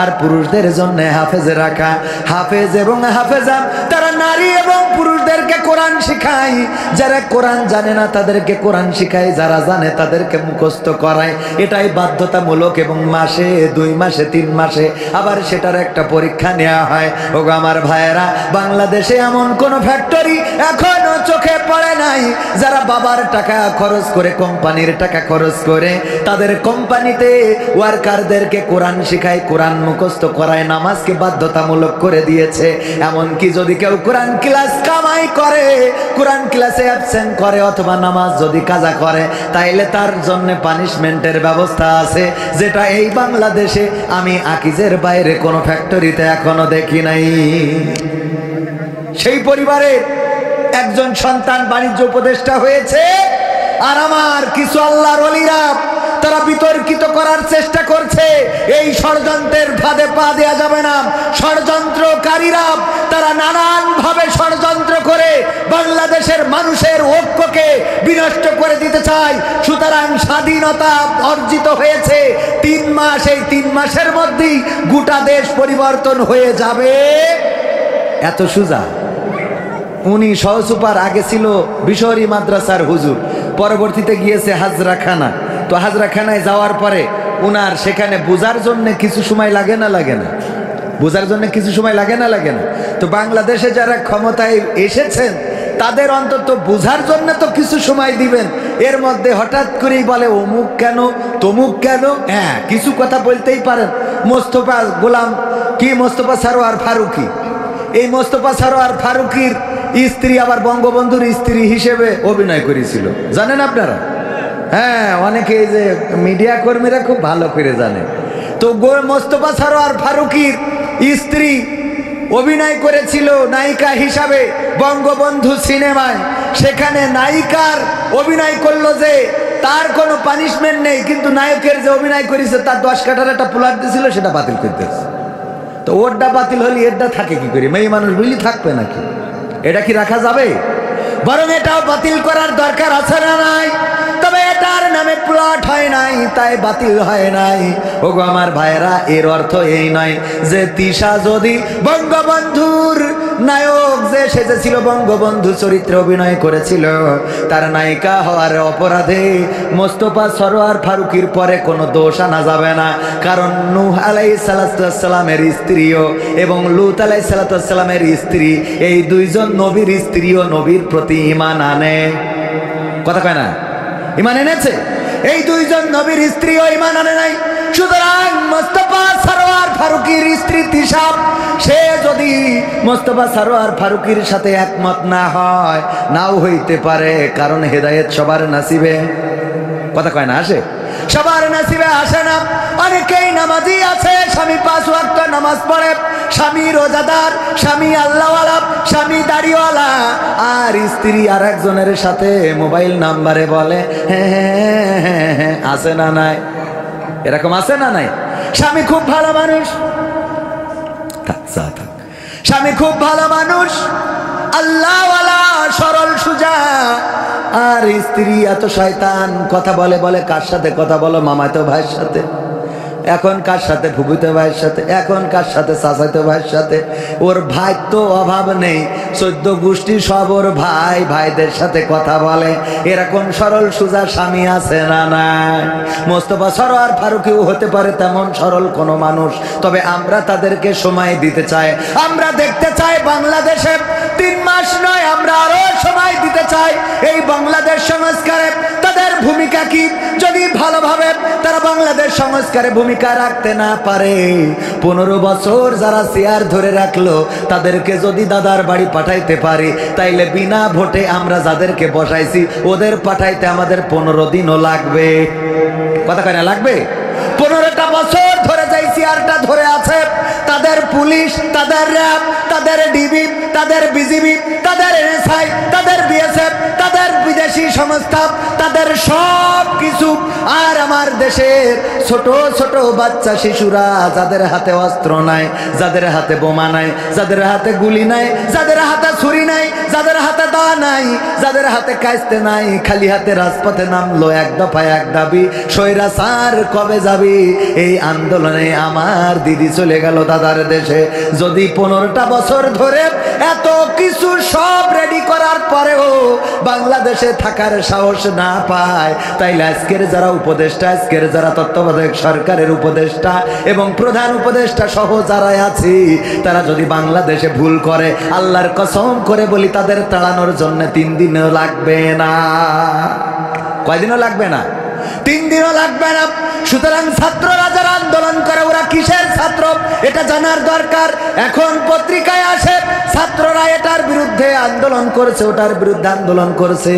আর পুরুষদের জন্য হাফেজে রাখা। হাফেজ এবং হাফেজা তারা নারী এবং পুরুষদেরকে কোরআন শিখায়। যারা কোরআন জানে না তাদেরকে কোরআন শিখায়, যারা জানে তাদেরকে মুখস্থ করায়। এটাই বাধ্যতামূলক এবং মাসে 2 মাসে 3 মাসে আবার সেটার একটা পরীক্ষা নেওয়া হয়। ওগো আমার ভাইয়েরা, বাংলাদেশে এমন কোন ফ্যাক্টরি এখনো চোখে পড়ে নাই যারা বাবার টাকা খরচ করে, কোম্পানির টাকা খরচ করে তাদের কোম্পানিতে ওয়ার্কারদেরকে কোরআন শিখায়, কোরআন মুখস্থ করায়, নামাজকে বাধ্যতামূলক করে দিয়েছে। এমনকি যদি কেউ কোরআন ক্লাস কামাই করে, কোরআন ক্লাসে অ্যাবসেন্ট করে অথবা নামাজ যদি কাজা করে, তাইলে তার জন্য পানিশমেন্টের ব্যবস্থা আছে, যেটা এই বাংলাদেশে আমি আকিজের বাইরে কোনো ফ্যাক্টরিতে এখনো দেখি নাই। সেই পরিবারের একজন সন্তান বাণিজ্য উপদেষ্টা হয়েছে, আর আমার কিছু আল্লাহর ওলিরা তারা বিতর্কিত করার চেষ্টা করছে। এই ষড়যন্ত্রের ফাঁদে পা দেওয়া যাবে না। ষড়যন্ত্রকারীরা তারা নানান ভাবে ষড়যন্ত্র করে বাংলাদেশের মানুষের ঐক্যকে বিনষ্ট করে দিতে চায়। সুতরাং স্বাধীনতা অর্জিত হয়েছে 3 মাস, এই 3 মাসের মধ্যেই গোটা দেশ পরিবর্তন হয়ে যাবে, এত সোজা। উনি সহসুপার, আগে ছিল বিশহরী মাদ্রাসার হুজুর, পরবর্তীতে গিয়েছে হাজরাখানা। তো হাজরাখানায় যাওয়ার পরে উনার সেখানে বোঝার জন্য কিছু সময় লাগে না? লাগে না? বোঝার জন্য কিছু সময় লাগে না? লাগে না? তো বাংলাদেশে যারা ক্ষমতায় এসেছেন তাদের অন্তত বুঝার জন্য তো কিছু সময় দিবেন। এর মধ্যে হঠাৎ করেই বলে অমুক কেন তমুক কেন। হ্যাঁ, কিছু কথা বলতেই পারেন। মোস্তফা গোলাম কি মোস্তফা সরোয়ার ফারুকী, এই মোস্তফা সরোয়ার ফারুকীর স্ত্রী আবার বঙ্গবন্ধুর স্ত্রী হিসেবে অভিনয় করেছিল, জানেন আপনারা? হ্যাঁ, অনেকে এই যে মিডিয়া কর্মীরা খুব ভালো করে জানে। তো মোস্তফা সরোয়ার ফারুকীর স্ত্রী অভিনয় করেছিল নায়িকা হিসাবে বঙ্গবন্ধু সিনেমায়। সেখানে নায়িকার অভিনয় করলো যে তার কোনো পানিশমেন্ট নেই, কিন্তু নায়কের যে অভিনয় করেছে তার 10 কাঠার একটা প্লট দিয়েছিল, সেটা বাতিল করতেছে। তো ওরটা বাতিল হলে এরটা থাকে কি করে? মেয়ে মানুষ বুঝলি থাকবে নাকি? এটা কি রাখা যাবে? বরং এটাও বাতিল করার দরকার আছে না নাই? তবে এটার নামে প্লট হয় নাই, তাই বাতিল হয় নাই। ওগো আমার ভাইরা, এর অর্থ এই নয় যে তিশা যদি বঙ্গবন্ধুর নায়ক যে সেজেছিল, বঙ্গবন্ধু চরিত্রে অভিনয় করেছিল, তার নায়িকা হওয়ার অপরাধে মোস্তফা সরোয়ার ফারুকীর পরে কোনো দোষ আনা যাবে না। কারণ নূহ আলাইহিস সালামের স্ত্রীও এবং লূত আলাইহিস সালামের স্ত্রী, এই দুইজন নবীর স্ত্রীও নবীর প্রতি ঈমান আনে। কথা কয় না? ঈমান এনেছে। এই দুইজন নবীর স্ত্রীও ঈমান আনে নাই। সুতরাং মোস্তফা সরোয়ার ফারুকীর স্ত্রী তিশা, সে যদি মোস্তফা সরোয়ার ফারুকীর সাথে একমত না হয়, নাও হইতে পারে। কারণ হেদায়েত সবার নসিবে, কথা কয় না, আসে? সবার নসিবে আসে না। অনেকেই নামাজি আছে, স্বামী 5 ওয়াক্ত নামাজ পড়ে, স্বামী রোজাদার, স্বামী আল্লাহওয়ালা, স্বামী দাড়িওয়ালা, আর স্ত্রী আর একজনের সাথে মোবাইল নাম্বারে বলে হ্যাঁ হ্যাঁ হ্যাঁ হ্যাঁ, আছে না নাই? এরকম আছে না নাই? স্বামী খুব ভালো মানুষ, স্বামী খুব ভালো মানুষ, আল্লাহওয়ালা, সরল সুজা, আর স্ত্রী এত শয়তান। কথা বলে বলে কার সাথে কথা বলো? মামাতো ভাইয়ের সাথে, এখন কার সাথে ফুফুতো ভাইয়ের সাথে, এখন কার সাথে চাচাতো ভাইয়ের সাথে। ওর ভাই তো অভাব নেই, 14 গোষ্ঠী সব ওর ভাই, ভাইদের সাথে কথা বলে। এরকম সরল সুজা স্বামী আছে না নাই? মোস্তফা সরোয়ার ফারুকীও হতে পারে তেমন সরল কোনো মানুষ। তবে আমরা তাদেরকে সময় দিতে চাই। আমরা দেখতে চাই বাংলাদেশে 3 মাস নয়, আমরা আরো সময় দিতে চাই এই বাংলাদেশ সংস্কারে তাদের ভূমিকা কি। যদি ভালোভাবে তারা বাংলাদেশ সংস্কারে ভূমিকা রাখতে না পারে, 15 বছর যারা চেয়ার ধরে রাখলো, তাদেরকে যদি দাদার বাড়ি পাঠাইতে পারি, তাইলে বিনা ভোটে আমরা যাদেরকে বসাইছি ওদের পাঠাইতে আমাদের 15 দিনও লাগবে। কথা কয় না? লাগবে। 15টা বছর ধরে যাই চেয়ারটা ধরে আছে, তাদের পুলিশ, তাদের র্যাব, তাদের ডিবি, তাদের বিজিবি, তাদের এনএসআই, তাদের বিএসএফ, তাদের বিদেশি সংস্থা, তাদের সব কিছু। আর আমার দেশের ছোট ছোট বাচ্চা শিশুরা, যাদের হাতে অস্ত্র নাই, যাদের হাতে বোমা নাই, যাদের হাতে গুলি নাই, যাদের হাতে ছুরি নাই, যাদের হাতে দা নাই, যাদের হাতে কাস্তে নাই, খালি হাতে রাজপথে নামলো, এক দফায় এক দাবি, স্বৈরাচার কবে যাবি? এই আন্দোলনে আমার দিদি চলে গেল দাদার দেশে। যদি 15টা বছর ধরে এত কিছু সব রেডি করার পরেও বাংলাদেশে থাকার সাহস না পায়, তাইলে আজকের যারা উপদেষ্টা, আজকের যারা তত্ত্বাবধায়ক সরকারের উপদেষ্টা এবং প্রধান উপদেষ্টা সহ যারা আছি, তারা যদি বাংলাদেশে ভুল করে, আল্লাহর কসম করে বলি, তাদের তাড়ানোর জন্য 3 দিনও লাগবে না। কয়দিনও লাগবে না? 3 দিনও লাগবে না। সুতরাং ছাত্ররা যারা আন্দোলন করে, ওরা কিসের ছাত্র এটা জানার দরকার। এখন পত্রিকায় আসে ছাত্ররা এটার বিরুদ্ধে আন্দোলন করেছে, ওটার বিরুদ্ধে আন্দোলন করেছে,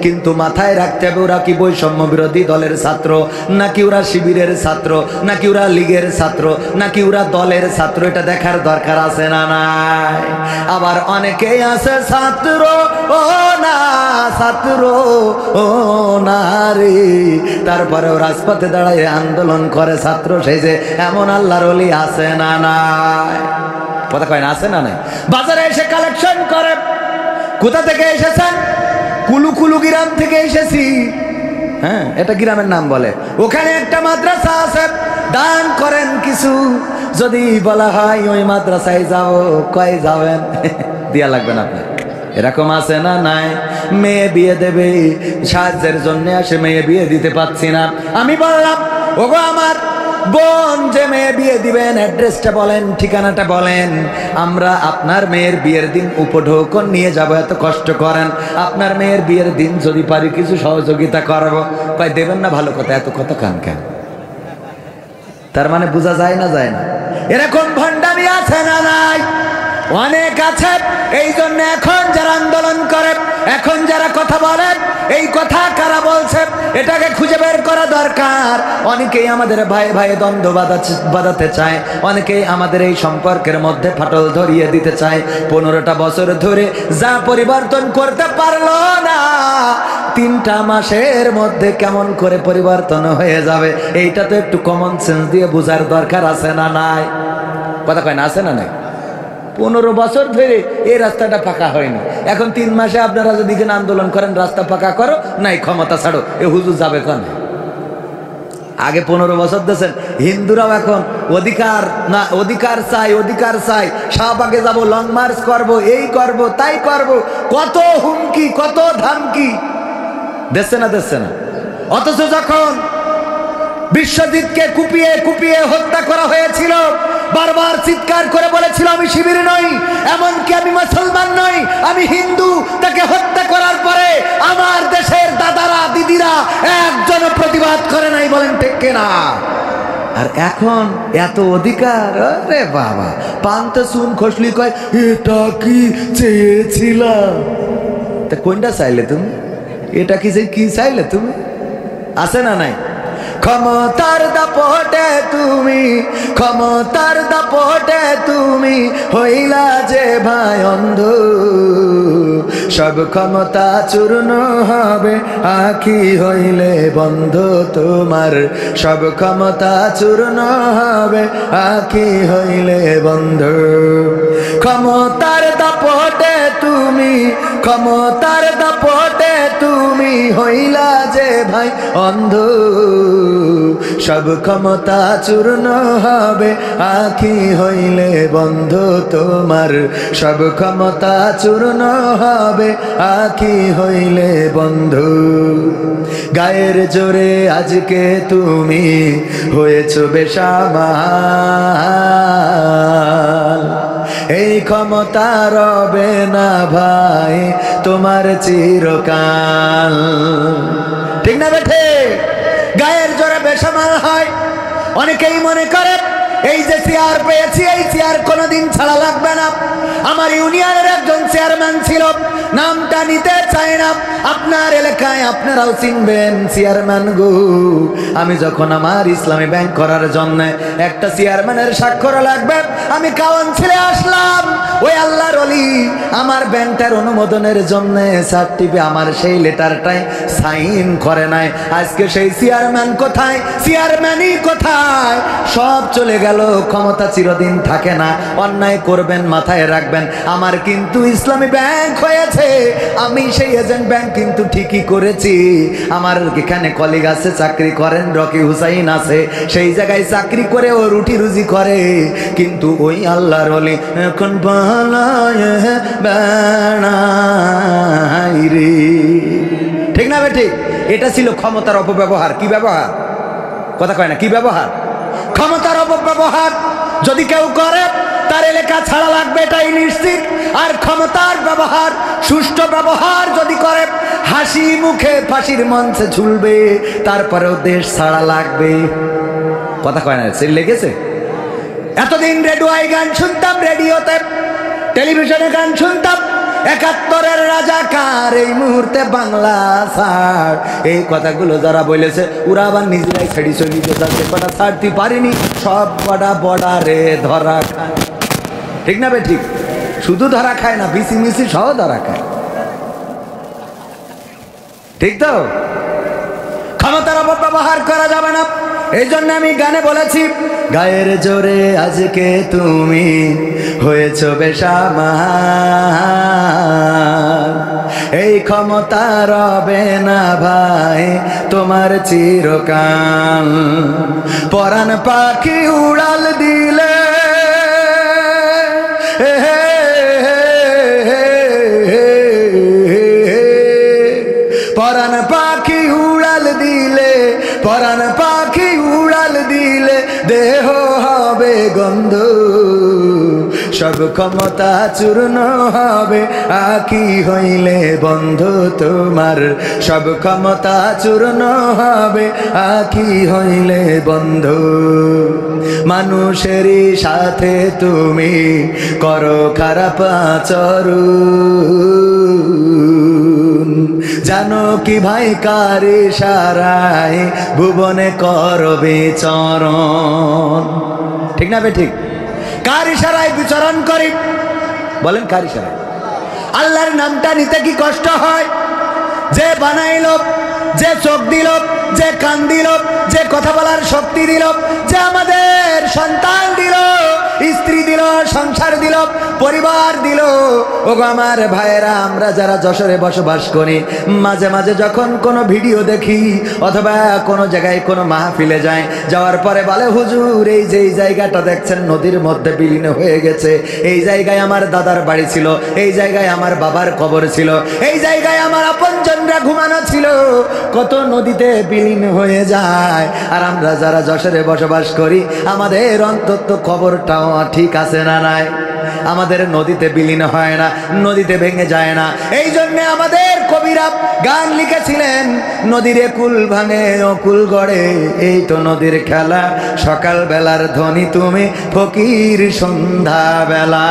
কিন্তু মাথায় রাখতে হবে ওরা কি বৈষম্য বিরোধী দলের ছাত্র, নাকি ওরা শিবিরের ছাত্র, নাকি ওরা লীগের ছাত্র, নাকি ওরা দলের ছাত্র, এটা দেখার দরকার আছে না নাই? আবার অনেকেই আছে ছাত্র ও না, ছাত্র ও না রে, তারপরেও রাজপথে দাঁড়ায় আন্দোলন করে ছাত্র সেজে, এমন আল্লাহর ওলি আছে না নাই? কথা কয় না? আছে না নাই? বাজারে এসে কালেকশন করে। কোথা থেকে এসেছেন? কুলুকুলু গ্রাম থেকে এসেছি। হ্যাঁ, এটা গ্রামের নাম বলে। ওখানে একটা মাদ্রাসা আছে, দান করেন কিছু। যদি বলা হয় ওই মাদ্রাসায় যাও, কয় যাবেন? দিয়া লাগবে না আপনার। এরকম আছে না নাই? মেয়ে বিয়ে দেবে, সাহায্যের জন্য আসে, মেয়ে বিয়ে দিতে পারছি না। আমি বললাম ওগো আমার বোন যে মেয়ে বিয়ে দিবেন অ্যাড্রেসটা বলেন, ঠিকানাটা বলেন, আমরা আপনার মেয়ের বিয়ের দিন উপঢৌকন নিয়ে যাব, এত কষ্ট করেন, আপনার মেয়ের বিয়ের দিন যদি পারি কিছু সহযোগিতা করব। কয় দেবেন না, ভালো কথা, এত কথা কান কেন? তার মানে বোঝা যায় না, যায় না? এরকম ভণ্ডামি আছে না নাই? অনেক আছে। এই জন্য এখন যারা আন্দোলন করে, এখন যারা কথা বলে, এই কথা কারা বলছে এটাকে খুঁজে বের করা দরকার। অনেকেই আমাদের ভাই ভাই দ্বন্দ্ব বাঁধাতে চায়, অনেকেই আমাদের এই সম্পর্কের মধ্যে ফাটল ধরিয়ে দিতে চায়। 15টা বছর ধরে যা পরিবর্তন করতে পারলো না, 3টা মাসের মধ্যে কেমন করে পরিবর্তন হয়ে যাবে, এইটা তো একটু কমন সেন্স দিয়ে বোঝার দরকার আছে না নাই? কথা কয় না, আছে না নাই? 15 বছর ধরে এই রাস্তাটা পাকা হয়নি, এখন 3 মাসে আপনারা যদি আন্দোলন করেন রাস্তা পাকা করো, নাই ক্ষমতা ছাড়ো, এ হুজুর যাবে কেন? আগে 15 বছর দিয়েছেন। হিন্দুরাও এখন অধিকার না, অধিকার চাই, অধিকার চাই, শাহবাগে যাব, লং মার্চ করব, এই করব, তাই করব, কত হুমকি, কত ধামকি দিচ্ছে না, দিচ্ছে না? অথচ যখন বিশ্বজিৎকে কুপিয়ে কুপিয়ে হত্যা করা হয়েছিল, বারবার চিৎকার করে বলেছিল আমি শিবির নই, এমনকি আমি মুসলমান নই, আমি হিন্দু। তাকে হত্যা করার পরে আমার দেশের দাদারা দিদিরা একজন প্রতিবাদ করে নাই, বলেন ঠিক কিনা? আর এখন এত অধিকার, আরে বাবা, পান্তে চুন খসলি কয় এটা কি চেয়েছিলাম? তা কোনটা চাইলে তুমি? এটা কি চাইলে তুমি? আছে না নাই? ক্ষমতার দাপটে তুমি, ক্ষমতার দাপটে তুমি হইলা যে ভাই অন্ধ, সব ক্ষমতা চূর্ণ হবে আখি হইলে বন্ধ তোমার, সব ক্ষমতা চূর্ণ হবে আখি হইলে বন্ধ। ক্ষমতার দাপটে তুমি, ক্ষমতার দাপটে তুমি হইলা যে ভাই অন্ধ, সব ক্ষমতা চূর্ণ হবে আখি হইলে বন্ধ তোমার, সব ক্ষমতা চূর্ণ হবে আখি হইলে বন্ধু। গায়ের জোরে আজকে তুমি হয়েছ বেসামাল, এই ক্ষমতা রবে না ভাই তোমার চিরকাল। ঠিক না বেঠে? গায়ের জোরে বেসামাল হয়। অনেকেই মনে করে এই যে চেয়ার পেয়েছি, এই চেয়ার কোনোদিন ছাড়া লাগবে না। আমার ইউনিয়নের একজন চেয়ারম্যান ছিল, নামটা নিতে চায় না, আপনার এলাকায় আপনারাও চিনবেন চেয়ারম্যান গো। আমি যখন আমার ইসলামী ব্যাংক করার জন্য একটা চেয়ারম্যানের স্বাক্ষর লাগবে, আমি কাউন্সিলে আসলাম, ওই আল্লাহর ওলি আমার ব্যাংকটার অনুমোদনের জন্য সার্টিফিকেট আমার সেই লেটারটাই সাইন করে নাই। আজকে সেই চেয়ারম্যান কোথায়? চেয়ারম্যানই কোথায়? সব চলে গেল। ক্ষমতা চিরদিন থাকে না, অন্যায় করবেন মাথায় রাখবেন। আমার কিন্তু ইসলামী ব্যাংক হয়েছে, আমি সেই এজেন্ট ব্যাংক কিন্তু ঠিকই করেছি। আমার এখানে কলিগ আছে, চাকরি করেন, রকি হুসাইন আছে, সেই জায়গায় চাকরি করে ও রুটি রুজি করে, কিন্তু ওই আল্লাহর ওলি এখন বালায় বেড়াই রে। ঠিক না বেঠিক? এটা ছিল ক্ষমতার অপব্যবহার। কি ব্যবহার? কথা কয় না, কি ব্যবহার? ক্ষমতার অপব্যবহার যদি কেউ করে তার এলাকা ছাড়া লাগবে, এটাই নিশ্চিত। আর ক্ষমতার ব্যবহার, সুষ্ঠু ব্যবহার যদি করে, হাসি মুখে ফাঁসির মঞ্চে ঝুলবে, তারপরেও দেশ ছাড়া লাগবে। কথা কয় না, সে লেগেছে? এতদিন রেডিওয় গান শুনতাম, রেডিওতে টেলিভিশনে গান শুনতাম, 71-এর রাজাকার, এই মুহূর্তে বাংলা ছাড়। এই কথাগুলো যারা বলেছে ওরা আবার নিজেরাই ছেড়ি চলি যাচ্ছে, কটা ছাড়তে পারিনি, সব কটা বর্ডারে ধরা খায়। ঠিক না বে ঠিক? শুধু ধরা খায় না, বিসি মিসি সহ ধরা খায়। ঠিক তো? ক্ষমতার অপব্যবহার করা যাবে না। এই জন্য আমি গানে বলেছি, গায়ের জোরে আজকে তুমি হয়েছ বেসামাল, এই ক্ষমতা রবে না ভাই তোমার চিরকাল। পরাণ পাখি উড়াল দিলে, পরাণ পাখি উড়াল দিলে, পরাণ পাখি উড়াল দিলে সব ক্ষমতা চূর্ণ হবে আঁখি হইলে বন্ধু তোমার, সব ক্ষমতা চূর্ণ হবে আঁখি হইলে বন্ধু। মানুষেরই সাথে তুমি করো খারাপ আচরণ, জানো কি ভাই কার ইশারায় ভুবনে করো বিচরণ। ঠিক না বে ঠিক? কার ইশারায় বিচরণ করি বলেন? কার ইশারায়? আল্লাহর নামটা নিতে কি কষ্ট হয়? যে বানাইল, যে চোখ দিল, যে কান দিল, যে কথা বলার শক্তি দিল, যে আমাদের সন্তান দিল, স্ত্রী দিল, সংসার দিল, পরিবার দিল। ওগো আমার ভাইয়েরা, আমরা যারা যশোরে বসবাস করি, মাঝে মাঝে যখন কোনো ভিডিও দেখি অথবা কোনো জায়গায় কোনো মাহফিলে যায়, যাওয়ার পরে বলে হুজুর এই যে এই জায়গাটা দেখছেন নদীর মধ্যে বিলীন হয়ে গেছে, এই জায়গায় আমার দাদার বাড়ি ছিল, এই জায়গায় আমার বাবার কবর ছিল, এই জায়গায় আমার আপনজনরা ঘুমানো ছিল। কত নদীতে বিলীন হয়ে যায়। আর আমরা যারা যশোরে বসবাস করি, আমাদের অন্তত কবরটাও ঠিক আছে না নাই? আমাদের নদীতে বিলীন হয় না, নদীতে ভেঙে যায় না। এই জন্য আমাদের কবিরা গান লিখেছিলেন, নদীর কুল ভাঙে ও কুল গড়ে, এই তো নদীর খেলা, সকাল বেলার ধ্বনি তুমি ফকির সন্ধ্যা বেলা।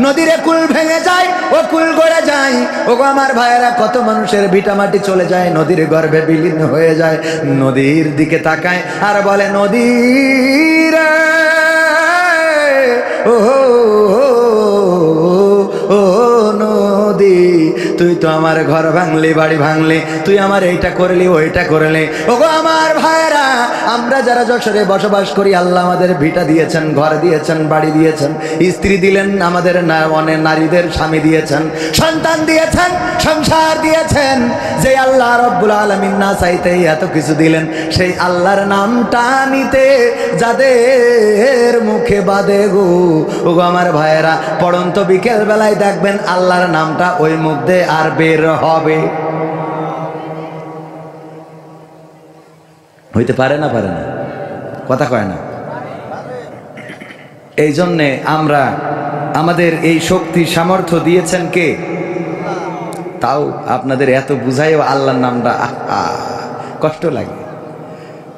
নদীর কুল ভেঙে যায় ও কুল গড়ে যায়। ওগো আমার ভাইয়েরা, কত মানুষের ভিটামাটি চলে যায়, নদীর গর্ভে বিলীন হয়ে যায়। নদীর দিকে তাকায় আর বলে নদীর ও ও নদী, তুই তো আমার ঘর ভাঙলি, বাড়ি ভাঙলি, তুই আমার এইটা করলি, ওইটা করলি। ওগো আমার ভাইরা, আমরা যারা যশোরে বসবাস করি, আল্লাহ আমাদের ভিটা দিয়েছেন, ঘর দিয়েছেন, বাড়ি দিয়েছেন, স্ত্রী দিলেন, আমাদের অনেক নারীদের স্বামী দিয়েছেন, সন্তান দিয়েছেন, সংসার দিয়েছেন। যে আল্লাহ রব্বুল আলামিন না চাইতেই এত কিছু দিলেন, সেই আল্লাহর নামটা নিতে যাদের মুখে বাদে গো, ওগো আমার ভাইয়েরা, পড়ন্ত বিকেল বেলায় দেখবেন আল্লাহর নামটা ওই মুখ দিয়ে আর বের হবে। হইতে পারে না? পারে না? কথা কয় না? এই জন্যে আমরা, আমাদের এই শক্তি সামর্থ্য দিয়েছেন কে? তাও আপনাদের এত বুঝাইও আল্লাহর নামটা কষ্ট লাগে,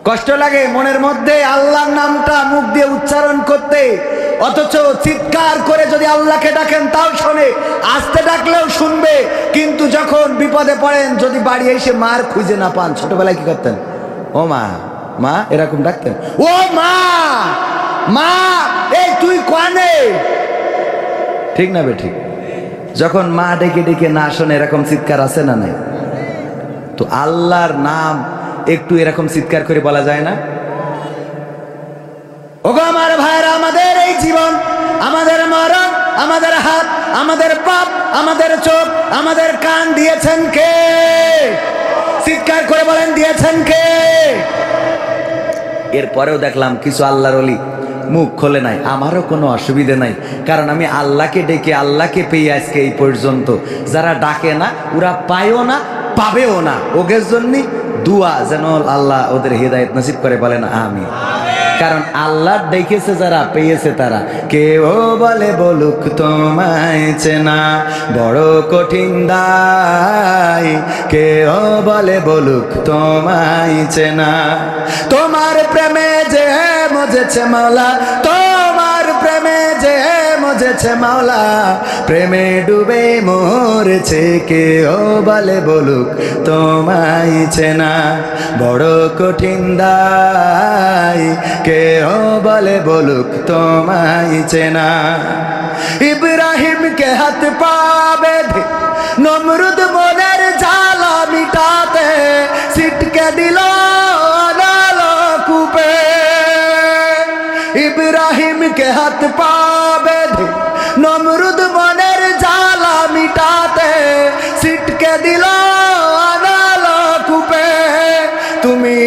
কষ্ট লাগে মনের মধ্যে আল্লাহর নামটা মুখ দিয়ে উচ্চারণ করতে। অথচ চিৎকার করে যদি আল্লাহকে ডাকেন তাও শোনে, আস্তে ডাকলেও শুনবে। কিন্তু যখন বিপদে পড়েন, যদি বাড়ি এসে মার খুঁজে না পান, ছোটবেলায় কি করতেন? ও মা, মা এরকম ডাকতেন, ও মা, মা এই তুই কানে। ঠিক না বে ঠিক? যখন মা ডেকে ডেকে না শোনে, এরকম চিৎকার আছে না নাই? তো আল্লাহর নাম একটু এরকম চিৎকার করে বলা যায় না? ওগো আমার ভাইরা, আমাদের এই জীবন, আমাদের মরণ, আমাদের হাত, আমাদের পাপ, আমাদের চোখ, আমাদের কান দিয়েছেন কে? চিৎকার করে বলেন, দিয়েছেন কে? এরপরেও দেখলাম কিছু আল্লাহর ওলি মুখ খোলে নাই। আমারও কোনো অসুবিধে নাই, কারণ আমি আল্লাহকে ডেকে আল্লাহকে পেয়ে আজকে এই পর্যন্ত। যারা ডাকে না ওরা পায়ও না, পাবেও না। ওদের জন্য দুয়া যেন আল্লাহ ওদের হেদায়েত নসিব করে, বলেন আমিন। কারণ আল্লাহ ডেকেছে যারা, পেয়েছে তারা। কেউ বলে বলুক তোমায় চেনা বড় কঠিন দায়, কেউ বলে বলুক তোমায় চেনা। তোমার প্রেমে যে মজেছে মাওলা, তোমার প্রেমে যে মজেছে মাওলা, প্রেমে ডুবে মরেছে, কেউ বলে বলুক তোমায় চেনা বড় কঠিন দায়, কেউ বলে বলুক তোমায় চেনা। ইব্রাহিমকে হাত পা বেঁধে নমরুদ মনের জ্বালা মিটাতে ছিটকে দিল নলকূপে। ইব্রাহিমকে হাত পা বেঁধে নমরুদ মনের জ্বালা মিটাতে ছিটকে দিল নলকূপে। তুমি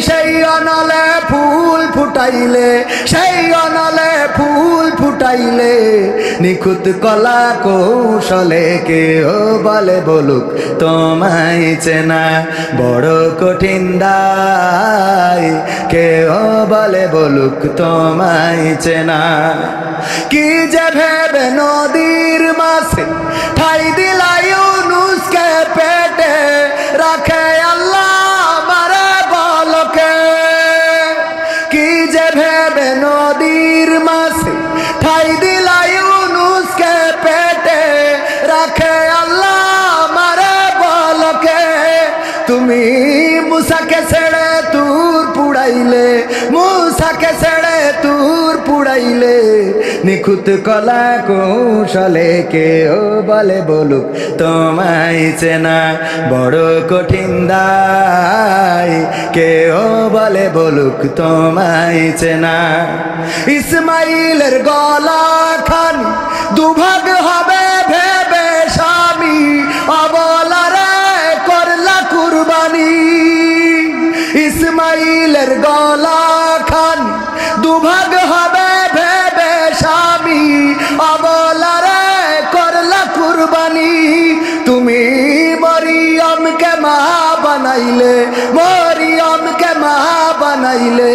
সেই অনলে ফুল ফুটাইলে, সেই অনলে ফুল ফুটাইলে, নিখুঁত কলা কৌশলে কেউ বলে বলুক তোমায় চেনা বড় কঠিন দায়, কেউ বলে বলুক তোমায় চেনা। কি যে ভেবে নদীর মাছে ঠাই দিলা ইউনুসকে পেটে রাখে আল্লাহ আমারে বলকে। কি যে ভেবে নদীর মাছে ঠাই দিলা ইউনুসকে পেটে রাখে আল্লাহ আমারে বলকে। তুমি মুসাকে ছেড়ে তুর পুড়াইলে, মুসাকে ছেড়ে তুর পুড়াইলে নিখুঁত কলা কৌশলে কেউ বলে বলুক তোমায় চেনা বড় কঠিন দায়, কেউ বলে বলুক তোমায় চেনা। ইসমাইলের গলা খানি দুভাগ হবে ভেবে স্বামী অবলারে করলা কুরবানি। ইসমাইলের গলা খানি দুভাগ হবে ভেবে স্বামী অবলারে করলা কুরবানি। তুমি মরিয়মকে মা বানাইলে, মরিয়মকে মা বানাইলে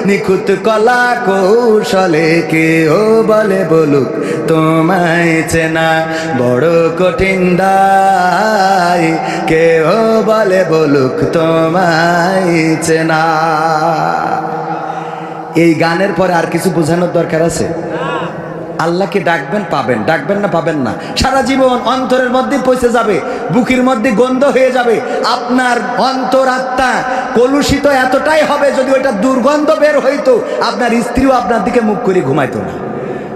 নিখুঁত কলা কৌশলে কেউ বলে বলুক তোমায় চেনা বড় কঠিন দায়, কেউ বলে বলুক তোমায় চেনা। এই গানের পরে আর কিছু বোঝানোর দরকার আছে? আল্লাহকে ডাকবেন পাবেন, ডাকবেন না পাবেন না। সারা জীবন অন্তরের মধ্যে পৌঁছে যাবে, বুকের মধ্যে গন্ধ হয়ে যাবে। আপনার অন্তরাত্মা কলুষিত এতটাই হবে, যদি ওইটা দুর্গন্ধ বের হইতো আপনার স্ত্রীও আপনার দিকে মুখ করে ঘুমাইতো না।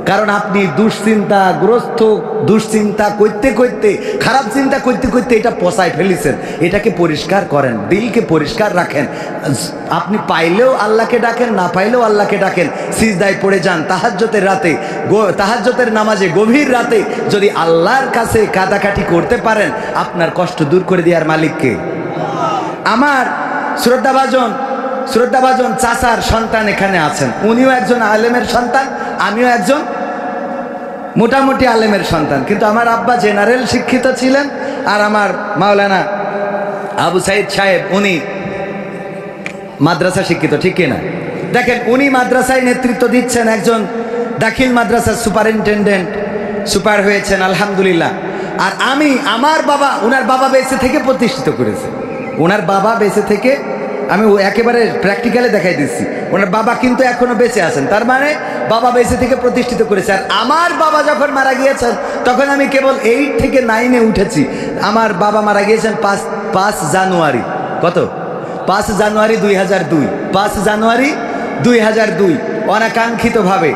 কারণ আপনি দুশ্চিন্তাগ্রস্ত, দুশ্চিন্তা করতে করতে, খারাপ চিন্তা করতে করতে এটা পচায় ফেলেছেন। এটাকে পরিষ্কার করেন, দিলকে পরিষ্কার রাখেন। আপনি পাইলেও আল্লাহকে ডাকেন, না পাইলেও আল্লাহকে ডাকেন। সিজদায় পড়ে যান তাহাজ্জুদের রাতে, তাহাজ্জুদের নামাজে গভীর রাতে যদি আল্লাহর কাছে কাটাকাটি করতে পারেন, আপনার কষ্ট দূর করে দেওয়ার মালিককে। আমার শ্রদ্ধাভাজন চাচার সন্তান এখানে আছেন, উনিও একজন আলেমের সন্তান, আমিও একজন মোটামুটি আলেমের সন্তান। কিন্তু আমার আব্বা জেনারেল শিক্ষিত ছিলেন, আর আমার মাওলানা আবু সাইদ সাহেব উনি মাদ্রাসা শিক্ষিত, ঠিক কিনা? দেখেন, উনি মাদ্রাসায় নেতৃত্ব দিচ্ছেন, একজন দাখিল মাদ্রাসার সুপারিনটেন্ডেন্ট, সুপার হয়েছেন আলহামদুলিল্লাহ। আর আমি, আমার বাবা, ওনার বাবা বেঁচে থেকে প্রতিষ্ঠিত করেছে। ওনার বাবা বেঁচে থেকে, আমি একেবারে প্র্যাকটিক্যালে দেখাই দিচ্ছি, ওনার বাবা কিন্তু এখনো বেঁচে আছেন, তার মানে বাবা বেঁচে থেকে প্রতিষ্ঠিত করেছে। আর আমার বাবা যখন মারা গিয়েছেন তখন আমি কেবল 8 থেকে 9-এ উঠেছি। আমার বাবা মারা গিয়েছেন 5 জানুয়ারি, কত? 5 জানুয়ারি 2002, 5 জানুয়ারি 2002 অনাকাঙ্ক্ষিতভাবে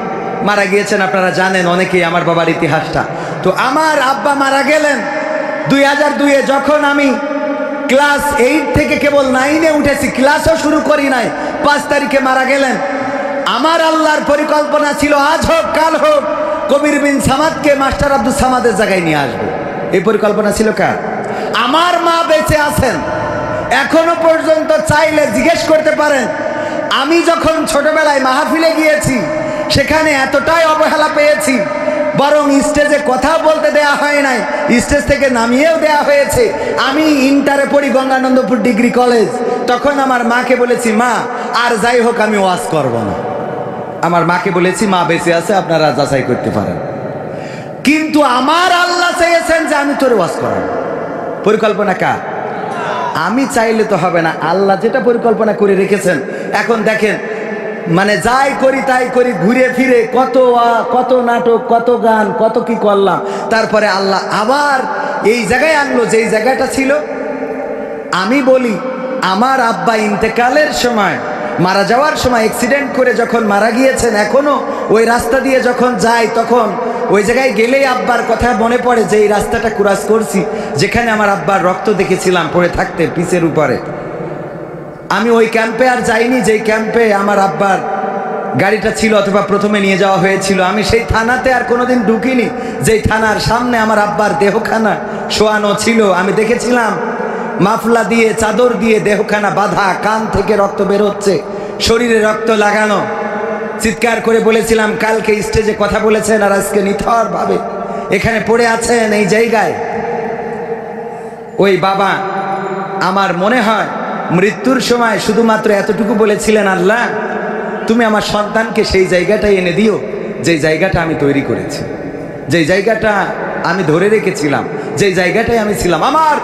মারা গিয়েছেন। আপনারা জানেন অনেকেই আমার বাবার ইতিহাসটা। তো আমার আব্বা মারা গেলেন 2002-এ, যখন আমি ক্লাস 8 থেকে কেবল 9-এ উঠেছি, ক্লাসও শুরু করি নাই। 5 তারিখে মারা গেলেন। আমার আল্লাহর পরিকল্পনা ছিল আজ হোক কাল হোক কবির বিন সামাদকে মাস্টার আব্দুল সামাদের জায়গায় নিয়ে আসবো। এই পরিকল্পনা ছিল কার? আমার মা বেঁচে আছেন এখনো পর্যন্ত, চাইলে জিজ্ঞেস করতে পারেন। আমি যখন ছোটবেলায় মাহফিলে গিয়েছি সেখানে এতটাই অবহেলা পেয়েছি, বরং স্টেজে কথা বলতে দেয়া হয় নাই, স্টেজ থেকে নামিয়েও দেয়া হয়েছে। আমি ইন্টারে পড়ি গঙ্গানন্দপুর ডিগ্রি কলেজ, তখন আমার মাকে বলেছি, মা আর যাই হোক আমি ওয়াজ করব না। আমার মাকে বলেছি, মা বেঁচে আছে, আপনারা যাচাই করতে পারেন। কিন্তু আমার আল্লাহ চেয়েছেন যে আমি তোর ওয়াজ করাবো। পরিকল্পনা কার? আমি চাইলে তো হবে না, আল্লাহ যেটা পরিকল্পনা করে রেখেছেন। এখন দেখেন, মানে যাই করি তাই করি, ঘুরে ফিরে কত নাটক, কত গান, কত কি করলাম, তারপরে আল্লাহ আবার এই জায়গায় আনলো যেই জায়গাটা ছিল। আমি বলি, আমার আব্বা ইন্তেকালের সময়, মারা যাওয়ার সময় অ্যাক্সিডেন্ট করে যখন মারা গিয়েছেন, এখনো ওই রাস্তা দিয়ে যখন যাই তখন ওই জায়গায় গেলেই আব্বার কথা মনে পড়ে যে এই রাস্তাটা ক্রস করছি, যেখানে আমার আব্বার রক্ত দেখেছিলাম পড়ে থাকতে পিচের উপরে। আমি ওই ক্যাম্পে আর যাইনি যেই ক্যাম্পে আমার আব্বার গাড়িটা ছিল, অথবা প্রথমে নিয়ে যাওয়া হয়েছিল। আমি সেই থানাতে আর কোনোদিন ঢুকিনি যেই থানার সামনে আমার আব্বার দেহখানা শোয়ানো ছিল। আমি দেখেছিলাম মাফলা দিয়ে, চাদর দিয়ে দেহখানা বাঁধা, কান থেকে রক্ত বের হচ্ছে, শরীরে রক্ত লাগানো। চিৎকার করে বলেছিলাম, কালকে স্টেজে কথা বলেছেন আর আজকে নিথর ভাবে এখানে পড়ে আছেন এই জায়গায়। ওই বাবা আমার মনে হয় মৃত্যুর সময় শুধুমাত্র এতটুকু বলেছিলেন, আল্লাহ তুমি আমার সন্তানকে সেই জায়গাটাই এনে দিও যে জায়গাটা আমি তৈরি করেছি, যে জায়গাটা আমি ধরে রেখেছিলাম, যে জায়গাটায় আমি ছিলাম। আমার